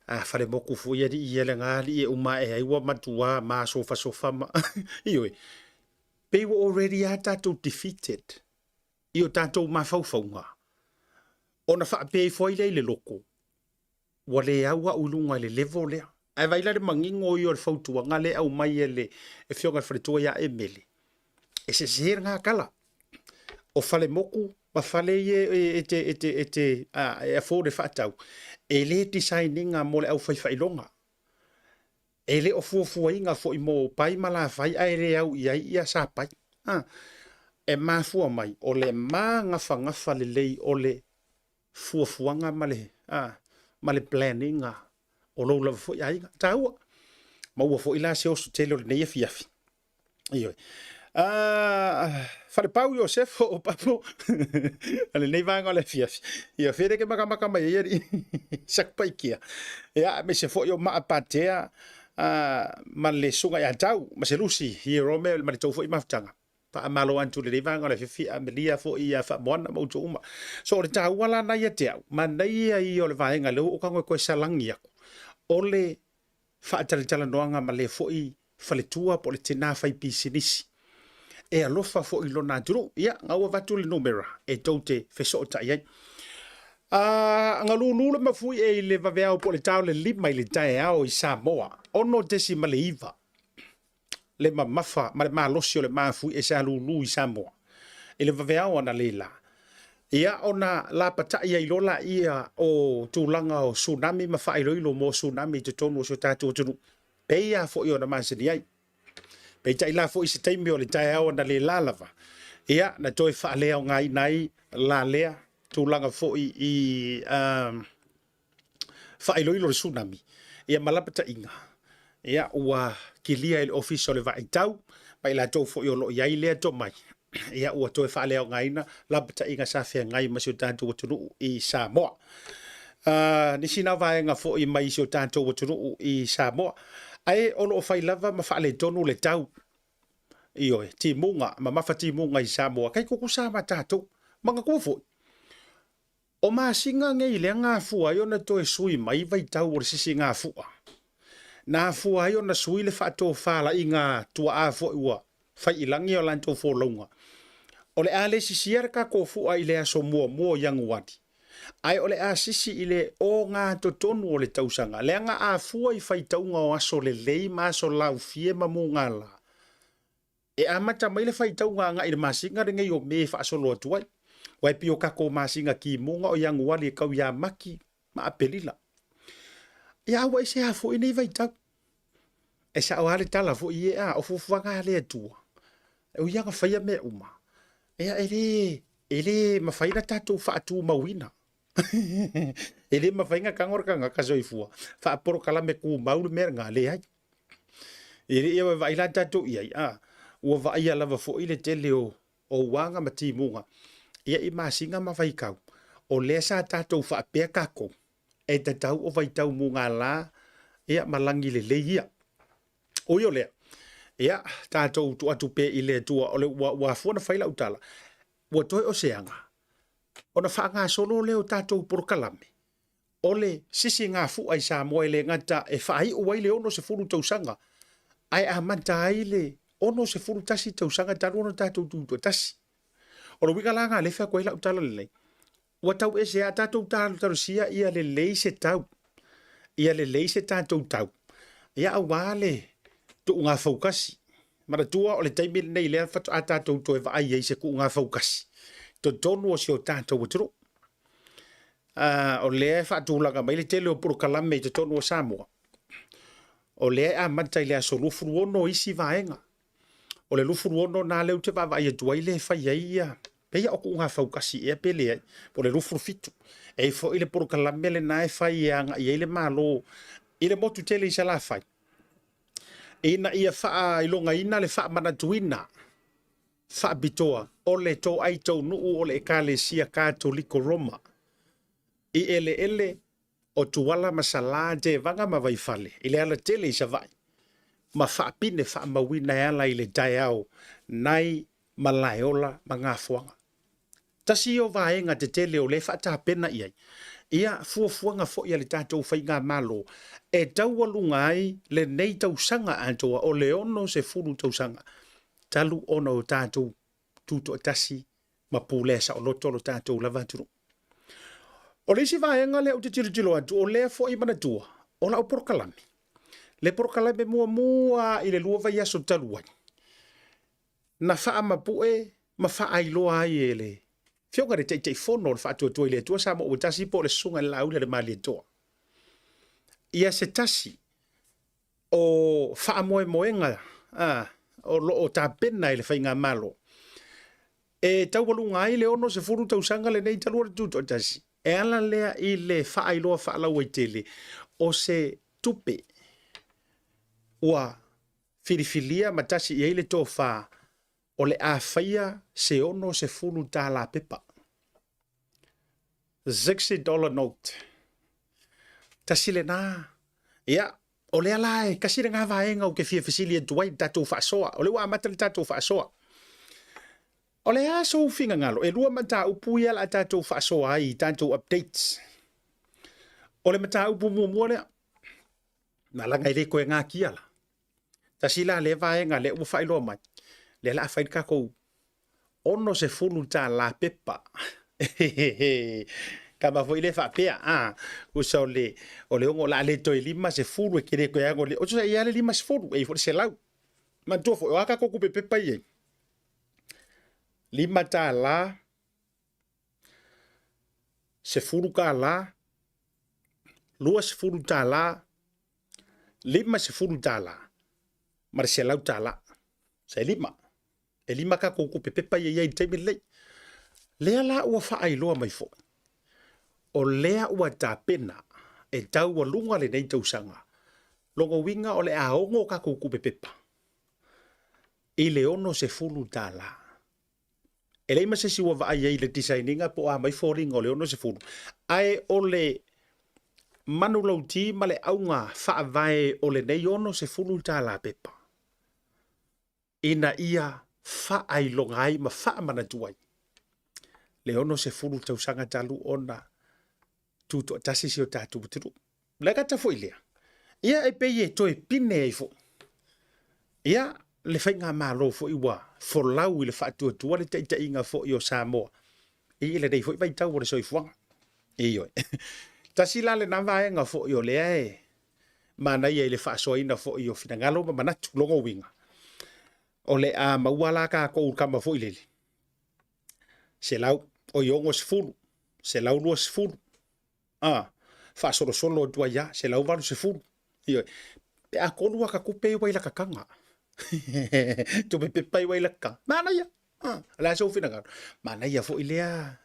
whare moku fu ia di ia le ngāli e uma e aiwa matua ma sofa ma. Ioi, they were already a tātou defeated. Io tātou ma whau ngā. Ona wha pei foi le loko. Wa le aua ulunga le levo lea. Ai vai le mangingo i o le fautua ngā le au mai e le e whionga wharetua ia Emele. E se seher ngā kala. o fale moku ma fale e fōre whaatau e le designinga mo le au whaiwhailonga e le o fuafuainga fo i mo pai mala whai ai re au ia sa pai e mafua mai o le ngafa le lei o le fuafuanga ma le planninga o lo la fo ia inga taua ma ua fo ila se o tele o le nei fiafi iyo fare pau yo se fo o papo ale nei vanga le fiafi iyo fere ke maka mai eri sak pai kia ya me se fo yo ma patea ma le sunga ya tau ma se lusi hero me ma tau fo i maftanga pa malo antu le vanga le fiafi amelia fo ia fa mona mo tuma so le tau wala na ia te ma nei ai o le vaenga le o kango ko salangi aku ole fa tala noanga ma le fo i faletua po le tina fai pisinisi e alofa fo i lona duro ia ngaua vatu le numera e taute feso o tai ai ngalulu le mafui e le vaveao po le tau le lima i le tae ao i Samoa ono desima le iva le mamafa ma le malosi o le mafui e sa lulu i Samoa e le vaveao ana le la ia ona la patai ai lola ia o tūlanga o tsunami ma whaeroilo mo tsunami te tonu o so tātou tunu peia fo i ona masini ai pei tai la fo i se taimi o le tae au na le lalava ia na toi whaalea o ngai nai la lea tūlanga fo i whaeroilo le tsunami ia malapata inga ia ua kilia il office o le vaitau pai la tau fo i o lo iai lea to mai ia ua toi whaalea o ngai na lapata inga sa whea ngai ma sio tātou tunu i Samoa ni sina vaenga fo i mai sio tātou tunu i Samoa ai ono fai lava ma fa le tonu le tau io ti munga ma mafati munga i Samoa kai ko sa matato manga ko fo o ma singa ngai le nga fu ai ona to e sui mai vai tau o sisi nga fu na fu ai ona sui le fa to fa la inga tua a fo ua fai ilangi o lanto fo longa o le ale sisi ka ko fu ai le aso mo yang wati ai ole a sisi ile o nga to tonu o le tausanga le nga a fu ai fai taunga o aso le lei ma so lau fie ma mo ngala e amata mai le fai taunga nga ile masinga ringa yo me fa so lo tuai wai pio ka ko masinga ki munga o yang wali kau ya maki ma apelila ya wai se a fu ini vai tau e sa o ale tala fu ie a o fu fanga le tu e o yang fa ya me uma e ele ma faina tatu fa tu mawina ele ma fainga kangor kanga kaso ifua fa por kala me ku maulu mer nga le ai ele ia va ila tatu ia o va ia lava fo ile tele o wanga mati munga ia i masinga ma vai kau o le sa tatu fa pe kako e tatau o vai tau munga la ia malangi le ia o yo le ia tatu tu atu pe ile tu o le wa fo na faila utala wa toi o seanga ona fa nga solo leo tatou por kalame ole sisi nga fu ai Samoa le ngata e fa ai o ile ono se fulu tausanga ai a manta ile ono se fulu tasi tausanga tanu ono tatou tu tasi o winga langa le fa ko ila utala le wa tau e se tatou talu sia ia le leise tau ia le leise tatou tau ia wale tu nga fokasi mara tua o le taimi nei le fa tatou to va ai se ku nga fokasi to tonu o sio tatou uturu o le fa tu laga mai le tele o por kalame to tonu o Samoa o le a manta ile so lufu ono isi vaenga o le lufu ono na le te va vai tu ile fa ia pe o ku nga fokasi e pele po le lufu fitu e fo ile por kalame le na fa ia nga ile malo ile motu tele isa la fa ina ia fa ilonga ina le fa mana tuina fa bitoa ole to ai to nu ole kale sia katoliko Roma i ele o tuala masala de vanga ma vai fale ile ala tele sa vai ma fa pine fa mawina ala ile daiao nai malaiola manga fuanga tasi o vaenga te tele o le fa ta pena ia fuanga fo ia le tatou fainga malo e taualunga ai le nei tausanga antoa o le ono se fulu tausanga talu ono tatou tuto tasi ma pulesa o loto lo tatou lavaturu o le si vaenga le o te tiritilo atu o le fo i manatua o la o porkalame le porkalame mua i le lua vai aso taluai na faa mapue ma ai loa ai ele. Fio ka re te fono le fa tu le tu sa mo o tasi po le sunga la ule le mali to. Ia se tasi o fa moe moenga o lo o ta pena ile fa inga malo. E tau walu ngai le ono se furu tau sanga le nei talu tu to tasi. E ala lea i le fa ai loa fa la waitele o se tupe ua filifilia matasi i ele to fa o le a faia se ono se fulu ta la pepa. $60 note. Tasi le na. Ia, o le alae, kasi le ngā vaenga o ke fia fasili e duai tatou whaasoa. O le wa amata le tatou whaasoa. O le a so finga ngalo, e lua mata upu ia la tatou whaasoa ai, tatou updates. O le mata upu mua lea. Nalanga i le koe ngā kia la. Tasi la le vaenga le ua whailoa mai. Le la whain kako ono se fulu ta la pepa. Kama foi le fa pea usa o le ongo la le toi lima se fulu e kere ko yango le o tsa ia le lima se fulu e fo se lau ma to fo aka ko pe pepa ye lima ta la se fulu ka la lua se fulu ta la lima se fulu ta la mar se lau ta la se lima e lima ka ko pe pepa ye ye te le la o fa ai lo mai fo o lea ua tā pena e tau wa lunga le nei tausanga. Longo winga o le aongo ka kukupe pepa. I le ono se fulu tā la. E leima se siwa wa ai le designinga po a mai fōringa o le ono se fulu. Ai o le manu lauti ma le aunga wha vai o le nei ono se fulu tā la pepa. Ina ia wha ai longai ma wha mana tuai. Le ono se fulu tausanga talu ona tuto tasi si o tatu butiru. Lega ta fo ilia. Ia e peye to e pine e fo. Ia le whainga malo fo iwa. Fo lau i le whaatua tua le teita inga fo i o Samoa. I le dei fo i vai tau wale so i fuanga. Iyo. Tasi la le navaenga fo i o lea e. Mana ia i le whaasoa ina fo i o finangalo ma manatu longo winga. O le a mauala ka ko urkama fo i lele. Se lau o iongo se furu. Se lau lua se furu. Fa solo tua ya se lau valu se fulu. Iyo. Pe a konu waka kupe iwa ila kakanga. Tu pe pepa iwa ila ka. Mana ya. La so fina kan. Mana ya fo ilea.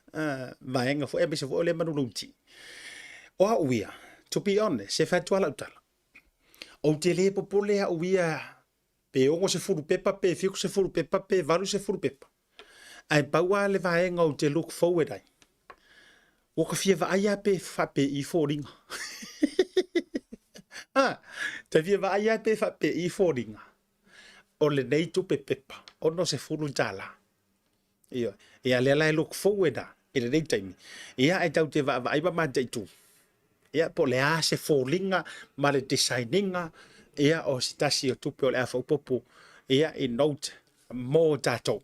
Vaenga fo ebe se fo ole manu lunti. O a uia. To be honest, se fa tuala utala. O te le popole a uia. Pe ongo se fulu pepa pe fiku se fulu pepa pe valu se fulu pepa. Ai paua le vaenga o te look forward ai. O ka fia vaaya pe fape i fōringa. Ta fia vaaya pe fape i fōringa. O le nei tupe pepa. O no se furu tala. Ia. Ia le lai look forward a. I le nei taimi. Ia ai tau te vaaya ma te tu. Ia po le a se fōringa. Ma le designinga. Ia o si tasi o tupe o le a whaupopo. Ia i note mō tātou.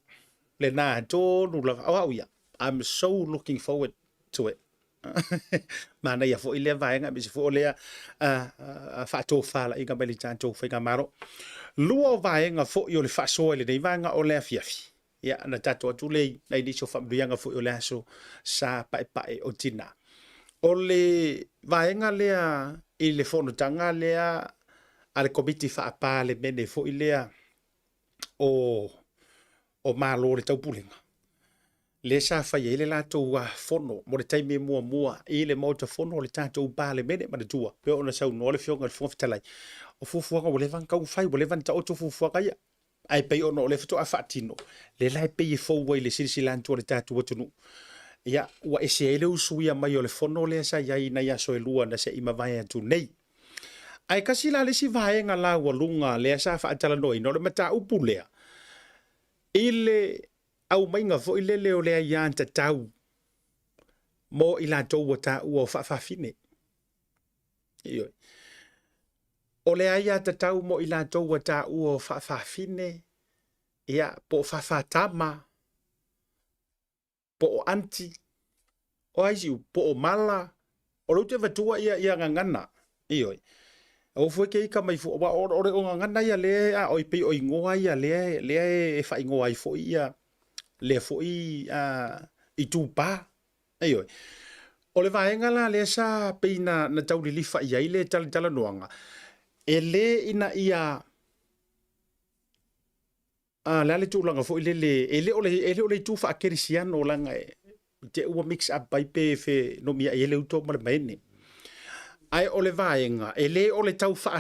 Le nā tōnu la. Oh ia. I'm so looking forward to it. Mana ia fo ile vaenga mi se fo le fa to fala inga beli tanto fa inga maro luo vaenga fo yo le fa so le dei vaenga o le fiafi ia na tato tu le na di so fa brianga fo yo le so sa pa o tina o le vaenga le ile fo no tanga le ale komiti fa pa le mene fo ile o malo le tau pulinga le sa fa ile la to fono mo le taimi mua ile Maota fono le tato ba le mene ma tua pe ona sa no le fionga fo fitalai o fufuanga o le van ka fai o le van ta o fufuanga ia ai pe ona le foto a fatino le lai pe fo wa le silsilan to le tato tunu ia wa ese ile usuia mai o le fono le sa ia ina ia so lua na se ima vai tu nei ai kasi la le si vaenga la wa lunga le sa fa tala no le mata upulea ile au mainga fo ile leo lea ianta tau mo ila tau wata ua fa fine. Iyo. O lea ianta tau mo ila tau wata ua fa fine. Ia po fa tama. Po o anti. O aisi po o mala. O lute vatua ia ngangana. Iyo. O fue ke ika mai fo o re o ngangana ia lea o ipe o ingoa ia lea e fa ingoa i fo ia. le fo I tupa ai oi o le vaenga la le sa peina na tau li lifa ia ile tala noanga ele ina ia la le tulanga fo ele o le tu fa kerisiano langa te ua mix up by pe fe no mia ele uto ma mene ai o le vaenga ele o le tau fa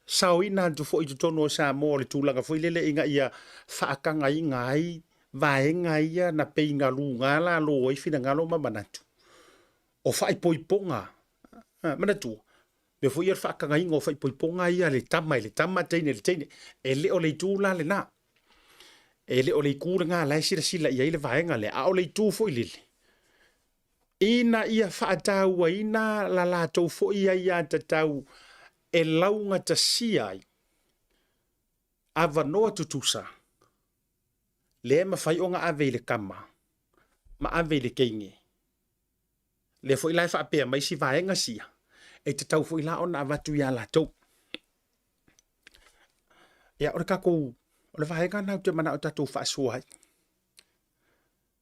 sauina tu fo I tono sa mo le tulanga fo ile inga ia fa kanga inga ai vaenga ia na peinga lunga la lo I fina ngalo ma manatu o fai poiponga manatu me fo ia fa kanga inga o fai poiponga ia le tama teine ele o le tula le na ele o le kura nga la sila ia ile vaenga le a o le tu fo ile ina ia fa tau ina la tau fo ia tau e launga ta siai ava noa tutusa le ma fai onga ave le kama ma ave le keinge le fo ila fa pe mai si vaenga sia e te tau fo ila ona avatu ia la tau ya ora ka ko o le vaenga na te mana o tatu fa suai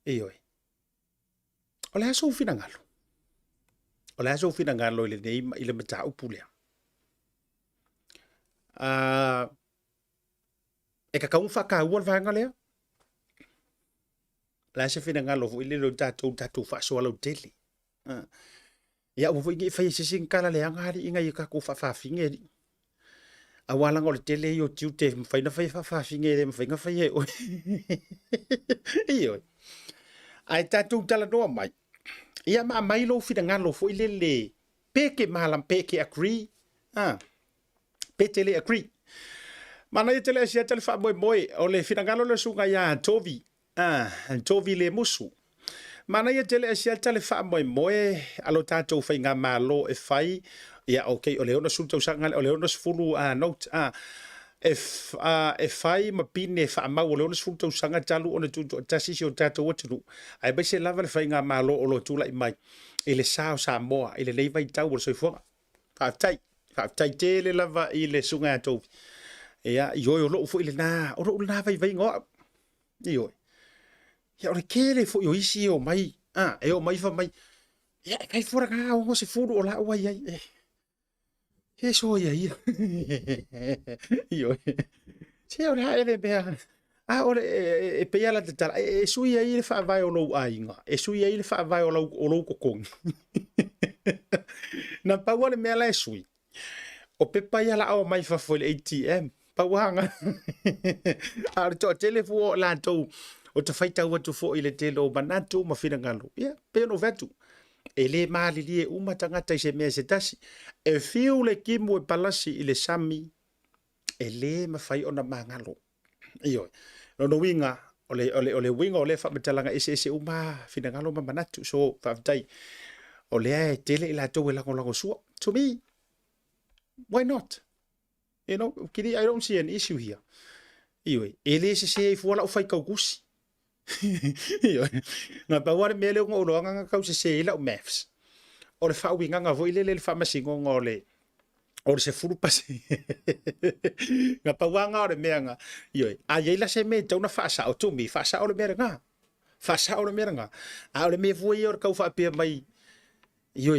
oi o le aso fina ngalo le nei ile mata upulea e ka kaun fa ka ua vaenga lea la se fina ngalo fo ile lo tatu fa so lo tele ya o fo ngi fa sin kala le ngari inga i ka ko fa finge awala ngol tele yo tiute fa na fa finge le fa nga fa ye io ai tatu tala no mai ia ma mai lo fina ngalo fo ile le peke malam peke agree petele agree mana i tele sia tele fa moi o le fina ngalo le sunga ya tovi le musu mana ia tele sia tele fa moi alo tato fa nga malo e fai ia okay o le ona sulto sanga o le ona fulu note e fai ma pine fa ma o le ona sulto sanga talu ona tu tasi o tato watu ai ba se lava le fa nga malo o lo tula I mai ele sao Samoa ele nei vai tau o so fo fa tai tele lava ile sunga to ia yo lo fo ile na o lo na vai ngo io ya ora kele fo yo isi o mai e o mai fa mai ya kai fora ka o se furu o la o ai e so ia io se ora ele be ora e pe ala te tala e sui ai le fa vai o lo ainga e sui ai le fa vai o lo kokong na pa wale me ala sui o pe pa ia la o mai fa fo le ATM pa wanga ar to telefo la to o te faita watu fo ile telo manatu ma fina ngalo ia pe no vetu ele mali lie uma tangata I se me se tasi e fiu le kimu e palasi ile sami ele ma fai ona mangalo io no winga ole winga ole fa metalanga ese uma fina ngalo ma manatu so fa tai ole e tele ila to la ko so to me why not you know kidi I don't see an issue here io ele se fuala o fai kaukusi na pa wale mele ngo lo nga ka se la o maths o le fa winga nga vo ile le fa masingo ngole o se furu pasi nga pa wanga o le menga io a ye la se me to na fa sa o to mi fa sa o le menga fa sa o le menga a o le me vo yo ka fa pe mai io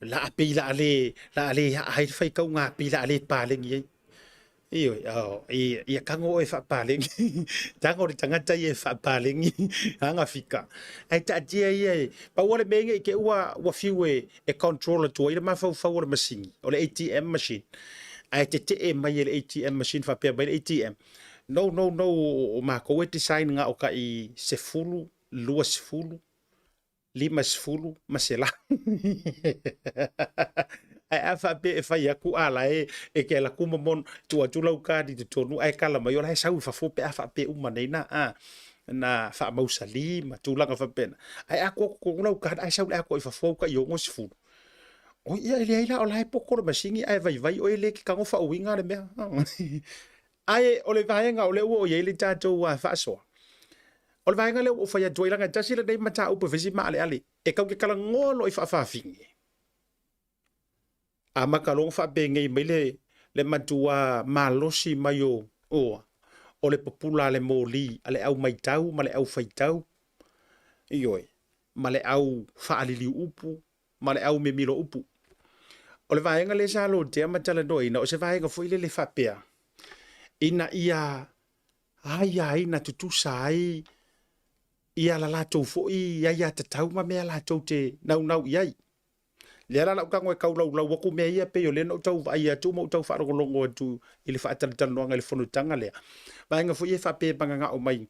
la pe la ale ai fai ka nga pe la ale pa le ngi io ia kango e fa paling tango de tangata e fa paling anga fika ai ta dia ia pa wale menge ke wa fiwe e controller to ile ma fa wale machine o le ATM machine ai te e mai le ATM machine fa pe mai ATM no ma ko we design nga o ka I se fulu lua se fulu lima se fulu masela ai afa pe fa ya ku ala e ke la kuma mon tu lau ka di tonu ai kala mai ola sa fa fo pe afa pe uma nei na fa mausali ma tu langa fa pena ai ako ko lau ka ai sa ako fa fo ka yo ngos fu o ia ile ila ola po ko ma singi ai vai o ile ki ka ngo fa winga le me ai ole vaenga ole o ye ile tato wa fa so ole vaenga le o fa ya doilanga tasila dei mata o pe visi ma ale e ka ke kala ngolo I fa fingi ama kalong fa benge mele le matua malosi mayo o o le popula le moli, ale au maitau, ma le au faitau. Ioi, ma le au whaalili upu, ma le au memilo upu. O le vaenga le sa lo te ama tala noina, o se vaenga fo ile le whapea. Ina ia, ai na tutusa ai, ia la latou fo ia tatau ma mea latou te nau iai. Le ala lau kango e kaulau lau waku mea ia pe o le no tau vai atu mo tau whaarongolongo atu i le whaatalitanoanga le whanutanga lea. Vaenga fo ia whapea panganga o mai.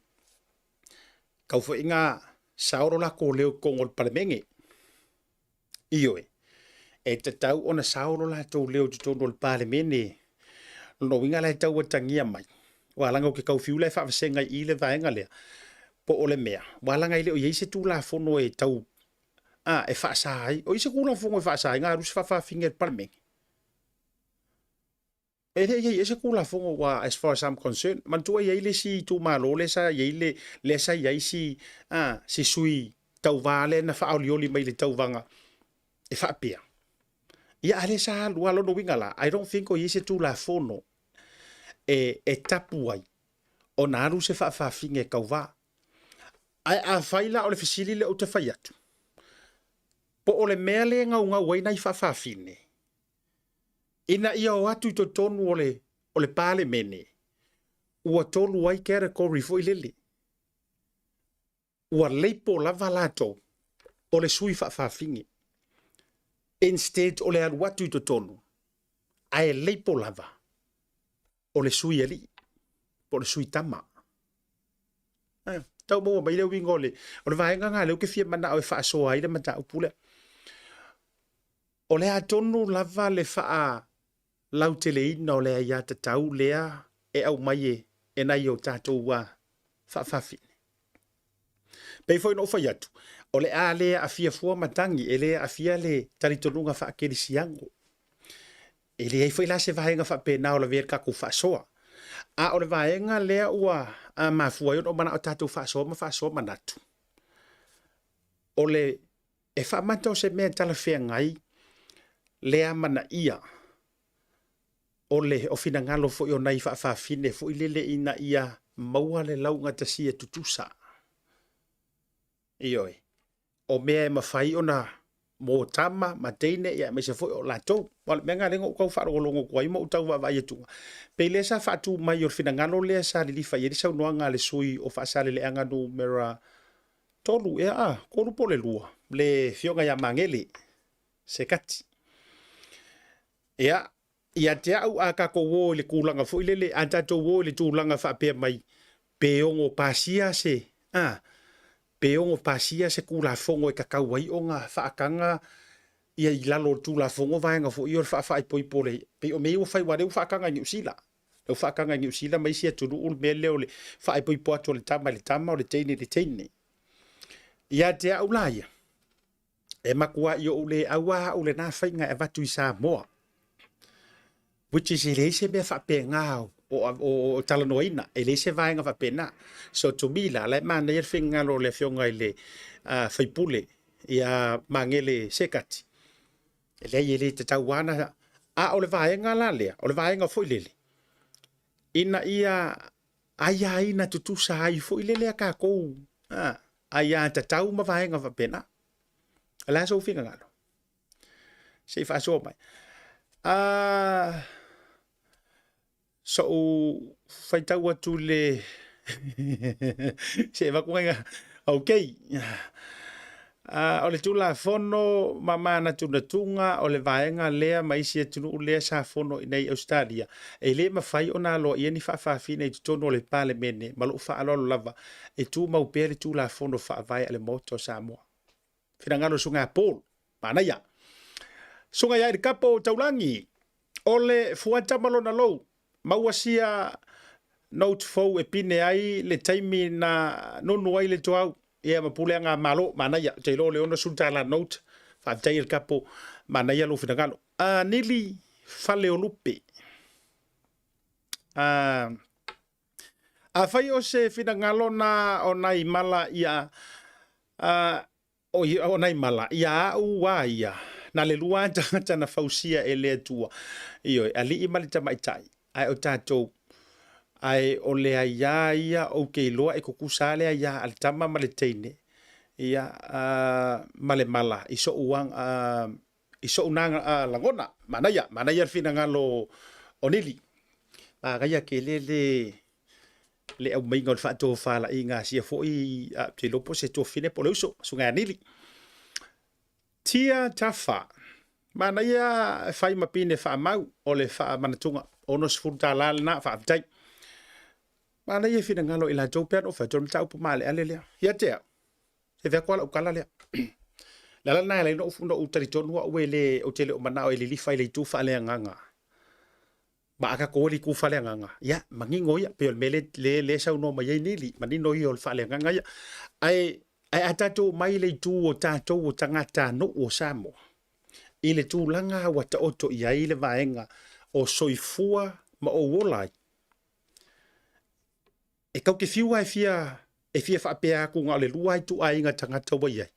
Kau fo inga saoro la ko leo kongol palemenge. Ioe. E tatau ona saoro la tau leo tutono le palemene. No winga la tau watangia mai. Walanga ke kau fiula e whaawasenga i le vaenga lea. Po ole mea. Walanga i leo yeise tu la fono e tau e whaasai. O isa kula fongo e whaasai. Ngā rusi whawhawhinga palemenge. E se kula fongo wa as far as I'm concerned. Mantua i eile si tu malo le sa i eile le sa i eisi si sui tau vale na whaolioli mai le tau vanga. E whapea. Ia ale sa lua lono wingala. I don't think o yese tu la fono e tapu ai. O naru se whawhawhinga e kauwa. Ai a whaila o le fisili le o te whaiatu. Po o le mea le ngau waina i whawhawhine. Ina ia o atu i to tonu o le pale mene. Ua tolu ai kere kori fo i lele. Ua leipo lava lato o le sui whawhawhinge. Instead o le alu atu i to tonu. Ai leipo lava o le sui ali. O le sui tama. Tau mua mai leo wingo le. O le vaenga ngā leo ke fia mana o e whaasoa i le mata upule. O le atonu lava le whaa lau te le ina o lea ia tatau lea e au mai e nai o tātou wa whawhawhine. Pei foi no whai atu. O le a lea a fia fua matangi e lea a fia le taritonunga whaakeri siango. E lea i foi la se vahenga whapena o la ver kaku whaasoa. A o le vahenga lea ua a mafua yon o mana o tātou whaasoa manatu. O le e whaamata o se mea tala whea ngai lea mana ia. O le o fina ngalo fo i o nai whaafine fo i lele ina ia maua le launga tasia tutusa. Ioi. O mea e mawhai o na mō tama, ma teine, ia me se fo i o latou. Wale mea ngā rengo kau whaarongolongo kua ima utau wa vai atunga. Pei lea sa whaatu mai o fina ngalo lea sa li lifa i risau noa ngā le sui o whaasale le anga no mera tolu ea koru po le lua. Le fionga ya mangele. Se kati. Ea. Ia te au a kako wō le kūlanga fo ilele a tato wō le tūlanga whapea mai peongo pasia se peongo pasia se kūla fongo e kakau wai o ngā whaakanga ia i lalo tūla fongo vaenga fo ior whaafai poi pole pe o mei o whai ware u whaakanga New Zealand o whaakanga New Zealand mai sia turu ul me leo le whaai poi poato le tama o le teine ia te au laia e makua i o le aua o le nā whainga e watu i Samoa. Which is elese me whapengā o talanoina, elese vaenga whapena. So to me la mana ia whinga lo le whionga i le whaipule ia mangele sekati. Ele te tauana a o le vaenga la lea, o le vaenga foilele. Ina ia aia ina tutusa ai foilele a kākou. Aia ta tau ma vaenga whapena. Ala so whinga ngalo. Se whaasoa mai. So fai tau atu le se vakunga okay o le tula fono mama na tunga o le vaenga lea mai sia tunu lea sa fono nei Australia e le mafai ona lo ia ni fa fina i tono le pale mene malu fa alo lava e tu mau pere tula fono fa vai ale moto Samoa fina ngalo sunga pol mana ya sunga ya i kapo taulangi ole fuata malona lo Mauasia note fo e pine ai le taimi na nonu ai le toau e mapule nga malo manaya te lo le ona sulta la note fa tail capo manaya lo finagalo nili fale olupe a fai o se finagalo na onai mala ia o onai mala ia ua ia na le lua tata na fausia e le tua io ali i malita mai tai ai o tato ai o le ia o ke loa e kukusa le ia al tama ma le teine ia male mala iso uang iso unanga langona mana ia fina ngalo onili ga ke le au mai ngol fa to fa la inga sia fo I te lopo se to fine po uso sunga nili tia tafa mana ia fai mapine fa mau o le fa manatunga ono sfurta la na fa tai mana ia fina ngalo ila to pen o fa to mta upu male ale le ia te e ve kwala ukala le la na le no fundo u territorio wa wele o tele o mana o le li fai le tu fa le nganga ba aka ko li ku fa le nganga ya mangingo ya pe mele le sa no ma ye nili manino yo fa le nganga ya ai atato mai le tu o tato o tangata no o samo ile tu langa wa ta oto ia ile vaenga o soifua ma o wolai e kau ke fiu ai fia fa pe aku nga le luai tu ai nga tangata wa ia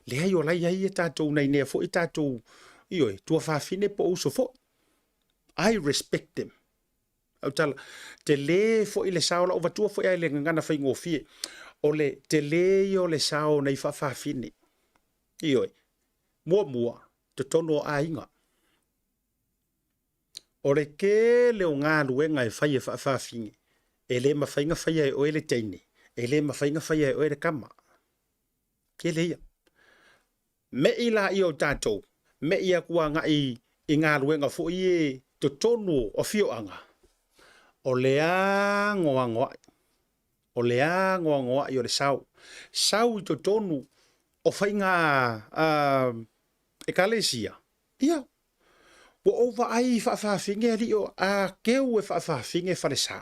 le ai o lai ai tato nei ne fo tato io tu fa fine po uso fo I respect them. Au tala, te le fo I le sao la o vatua fo ia le ngana fai ngofie. O le te le o le sao nei fa fine. Ioi, mua, te tono a inga. O le ke le o ngā luenga e fai e fa fine. E le ma fai nga fai e o ele teine. E le ma fai nga fai e o ele kama. Ke le ia. Me I la I o tātou. Me ia kua nga I ngā luenga fo I to tonu o fio anga. O lea ngoa. O lea ngoa I o le sau. Sau I to tonu o whainga ekalesia. Ia. O ova ai whaafinge ali o a keu e whaafinge whalesa.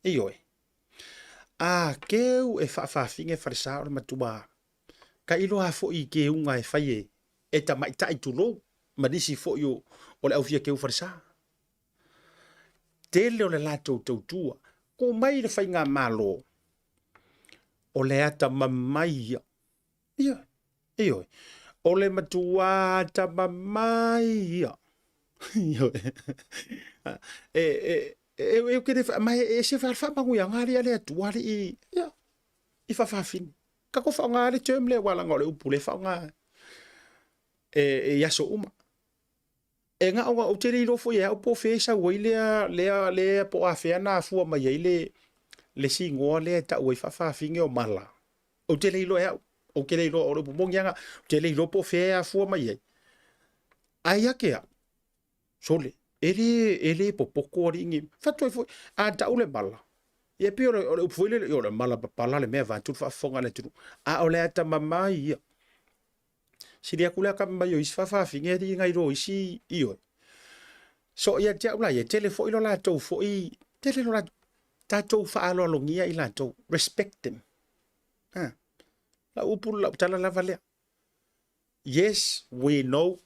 Ioi. A keu e whaafinge whalesa o le matua. Ka ilo a fo I ke unga e whaie e ta maita I tulo. Manisi fo I o le au fia keu whalesa. Tele o le lato tautua, ko mai le whainga malo, o le ata mamai ia. Ia, o le matua ata mamai ia. E kere, mai e se wha mangu ia ngāri ale atuare I whawhawhini. Ka ko wha ngāri term le wala ngā le upu le wha ngā yaso uma. E nga o te riro fo ia o po fesa wai lea po a fea na fua mai ai le si ngoa le ta ui whawhawhinge o mala. O te riro ea, o ke riro o rupu mongianga, o te riro po fea fua mai ai. Ai akea, sole, ele po poko ringi, whatoi fo, a ta ule mala. Ia pe o le upu ile o le mala papala le mea vantu whafonga le tunu. A o le ata mamai ia. Siria kula ka mai o isfa finge ri ngai ro isi io so ia tia ula ia telefo ilo la to fo I tele lo la ta to fa alo lo ngia ila to respect them la upul la tala la vale yes we know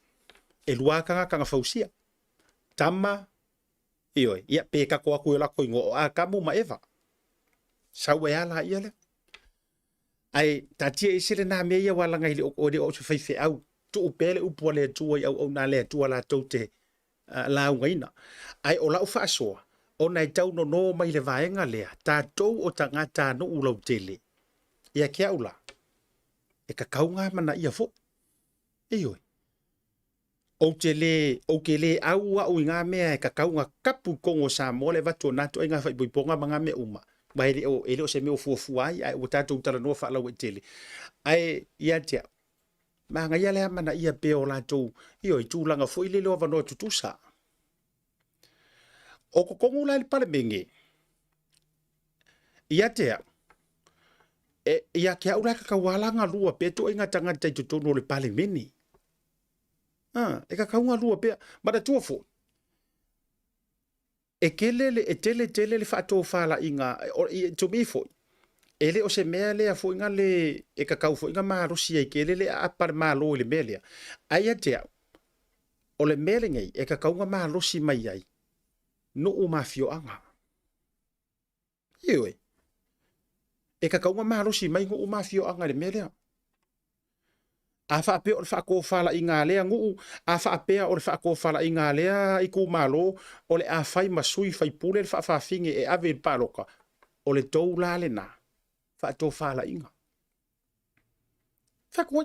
e lua ka fausia tama io ia pe ka ko aku la ko ngo a kamu ma eva sa we ala ia le ai tatia isile na me ia wala ngai o se fai au tu pele upo le tu au na le tu ala tote la ngaina ai o la fa so o nai tau no mai le vaenga le ta tou o tangata no ulo tele ia kia ula e ka kaunga mana ia fo ioi o tele au o nga me e ka kaunga kapu kongo sa mo le vato na to nga fai ponga manga me uma mai ele o se me o fuai ai o tatou tala no fa la tele ai ia tia ma nga ia le mana ia pe o la tou io I tūlanga fo ile lo vano tutusa o ko kongu la pale menge ia tia ia kia ura ka walanga lua pe to inga tanga tai tu no le pale meni e ka kaunga lua pe ma da tuofo e kelele e tele le fato fala inga o to me fo ele o se mea le fo inga le e ka kau fo inga ma rosi e kelele a par ma lo le mele ai ate o le mele ngai e ka kaunga ma rosi mai ai no o mafio anga ioi e ka kaunga ma rosi mai o mafio anga le mele a fa pe o fa ko fala inga le ngu a fa pe o fa ko fala inga le I ku malo o le a fai masui fai pule fa finge e ave paloka o le tou la le na fa to fala inga fa ko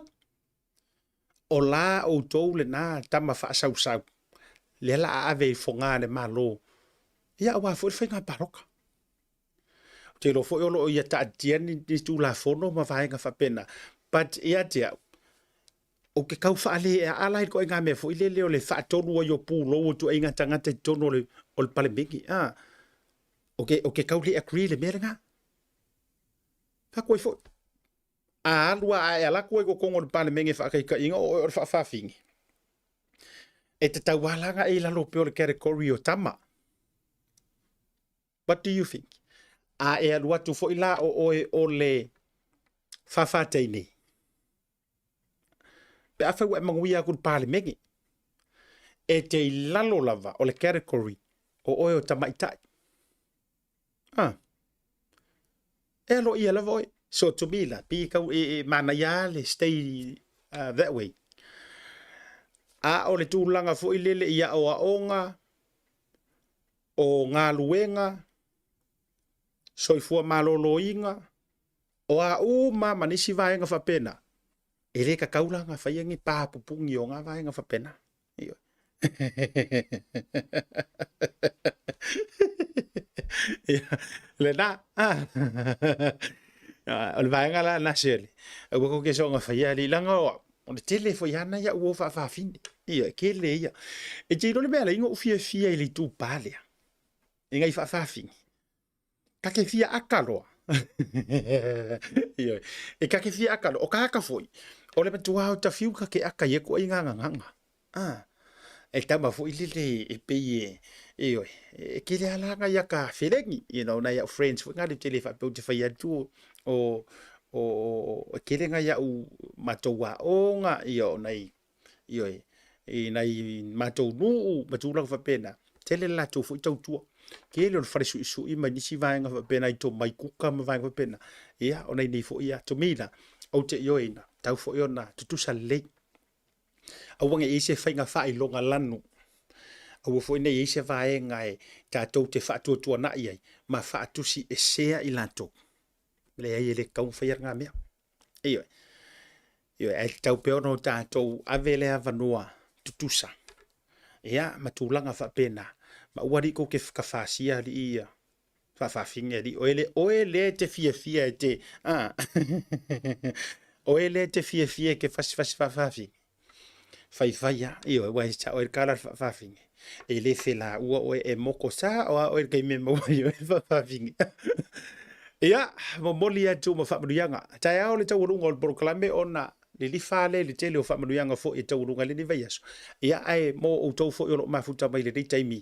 o la o tou le na tama fa sau le la ave fonga le malo ia wa fo finga paloka te lo fo lo ia ta tieni ni tu la fono ma vai nga fa pena but ia te o ke kau fa ale ala ko nga me fo ile le o le fa tonu o yo pu lo tu inga tanga te tono le o le pale mingi o ke kau li agree le meranga fa ko fo a lua a ala ko ko le pale mingi fa ka inga o fa fingi e te tawala nga e la lo pe o le category o tama. What do you think? A e alua tu fo ila o le fa teini. Pe a fa manguia ku pale mengi. E te lalo lava o le category o tamaitai. E lo ia lava oi. So to me la pi ka mana ya le stay that way. A o le tūlanga fo ilele ia o aonga o ngā luenga soifua malolo inga o a manisi vaenga fa pena ele ka kaulanga fa yengi pa pupungi o nga vaenga fa pena iyo le na o vaenga la na sele o ko ke so nga fa ya li langa o le tele fo yana ya o fa fin iyo ke le ya e tiro le bela ingo fia ile tu palea inga fa fin ka ke fia akaloa iyo e ka ke fia akalo o ka foi o le tua o ta fiu ka ke aka ye ko inga nganga e tama foi le e pe iyo e ke le ala nga ya ka felengi na ya friends fo nga le tele fa pe te fa ya tu o ke le nga ya u matoa o nga iyo nai nai matou nu matula fa pena tele la tu fo tau tu ke le fa su I mani si vaenga fa pena I to mai kuka ma vaenga fa pena ia ona ni fo ia to mina o te yoina tau fo yona tu sa le a wanga e se fainga fa I longa lanu a fo ina e se vaenga e ta to te fa tu na ia ma fa tu si e sea I lanto le ai le kau fa nga me iyo e tau pe ono ta to avele avanua tutusa ia matulanga fa pena ma wari ko ke ka fasia li ia fa finga li oele te fia te oele te fia ke fa fi ya io wa cha o kala fa finga e le fela o e moko sa o ke me mo yo fa finga ia mo molia tu mo fa muduyanga ta ya o le tau ngol proclame ona le fale le tele o fa muduyanga fo e tau lunga le ni vaiaso ia ai mo o tau fo yo mafuta mai le taimi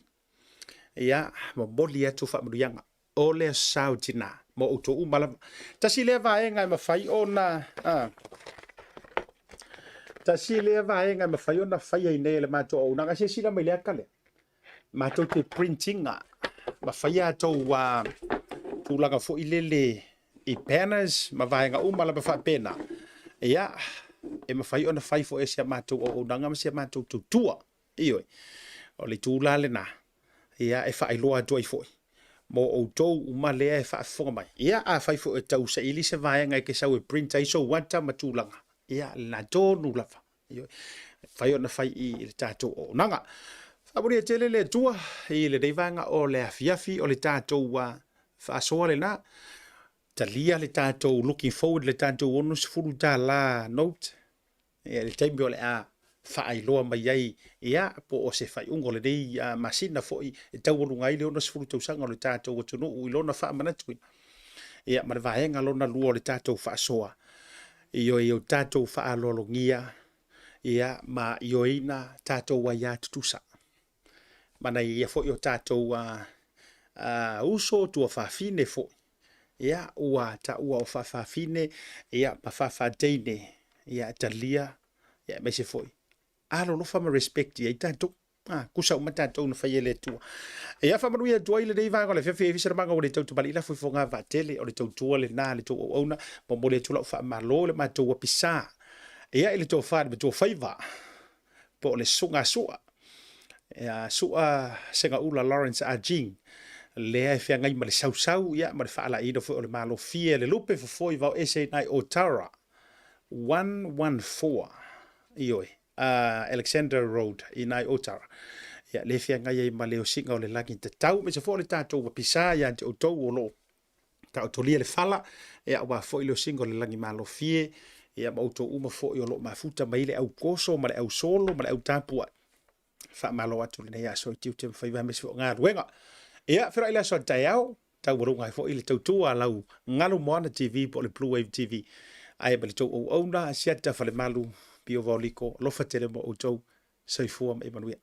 ia mo molia tu fa muduyanga o le sautina mo o to umala tasi le vaenga ma fai ona tasi le vaenga ma fai ona fai ai nei le mato o nanga se sila mai le kale mato te printing ma fai ato wa tu langa fo ilele I banners ma vaenga umala ba fa pena ia e ma fai ona fai fo ese mato o nanga ma se mato tu tua iyo o le tu la le na ia e fa I loa do I foi mo o tou uma lea e fa fonga mai ia a fai fo e tau sa ili se vaenga ke sa we print ai so wanta matulanga ia la do nu lava iyo fai ona fai I le tato o nanga fa buri tele le tua I le deivanga o le afiafi o le tato wa fa so le na talia le tato looking forward le tato ono se fulu ta la note ia le taimi o le a fa ai loa mai ai ia po o se fai ungo le dei masina fo I tau lunga I le ona se fulu tau sanga o le tato o tunu u ilona fa manatu ia ma le vaenga lona lua o le tato fa soa io tato fa alolongia ia ma ioina tato wa ya tutusa mana ia fo io tato uso tu fa fine fo ia ua ta ua o fa fine ia pa fa teine ia talia ia me se foi alo no fa me respect ia tato kusa uma tato no fa ele tu ia fa manuia tu ile dei va con le fe se manga o le tau bali la foi fonga va tele o le tau tu le na le tu ona po mo le tu fa malo le ma tu pisa ia ile to fa me to faiva po le sunga sua sua senga ula Lawrence Ajing le ai fia ngai ma le sau ia ma le fa ala ida fo le malo fie le lupe fo foi va ese nai Otara 114 ioi Alexander Road in Maota ya le fia ngai ma le singa o le lagi te tau me se fo le tato wa pisa ya te o tau o lo ta o tolia le fala ya wa fo le singa o le lagi malo fie ya ma auto uma fo o lo mafuta mai le au koso ma le au solo ma le au tapua fa malo atu le ya so tiu te fa me so nga ruenga ya fera ila so taiao tau runga fo ile tau tua lau ngalo moana TV po le Bluwave TV ai ba le tau o ona sia ta fa le malu Bio Voliko, lofa tele mo o tau, sai fuam e manuia.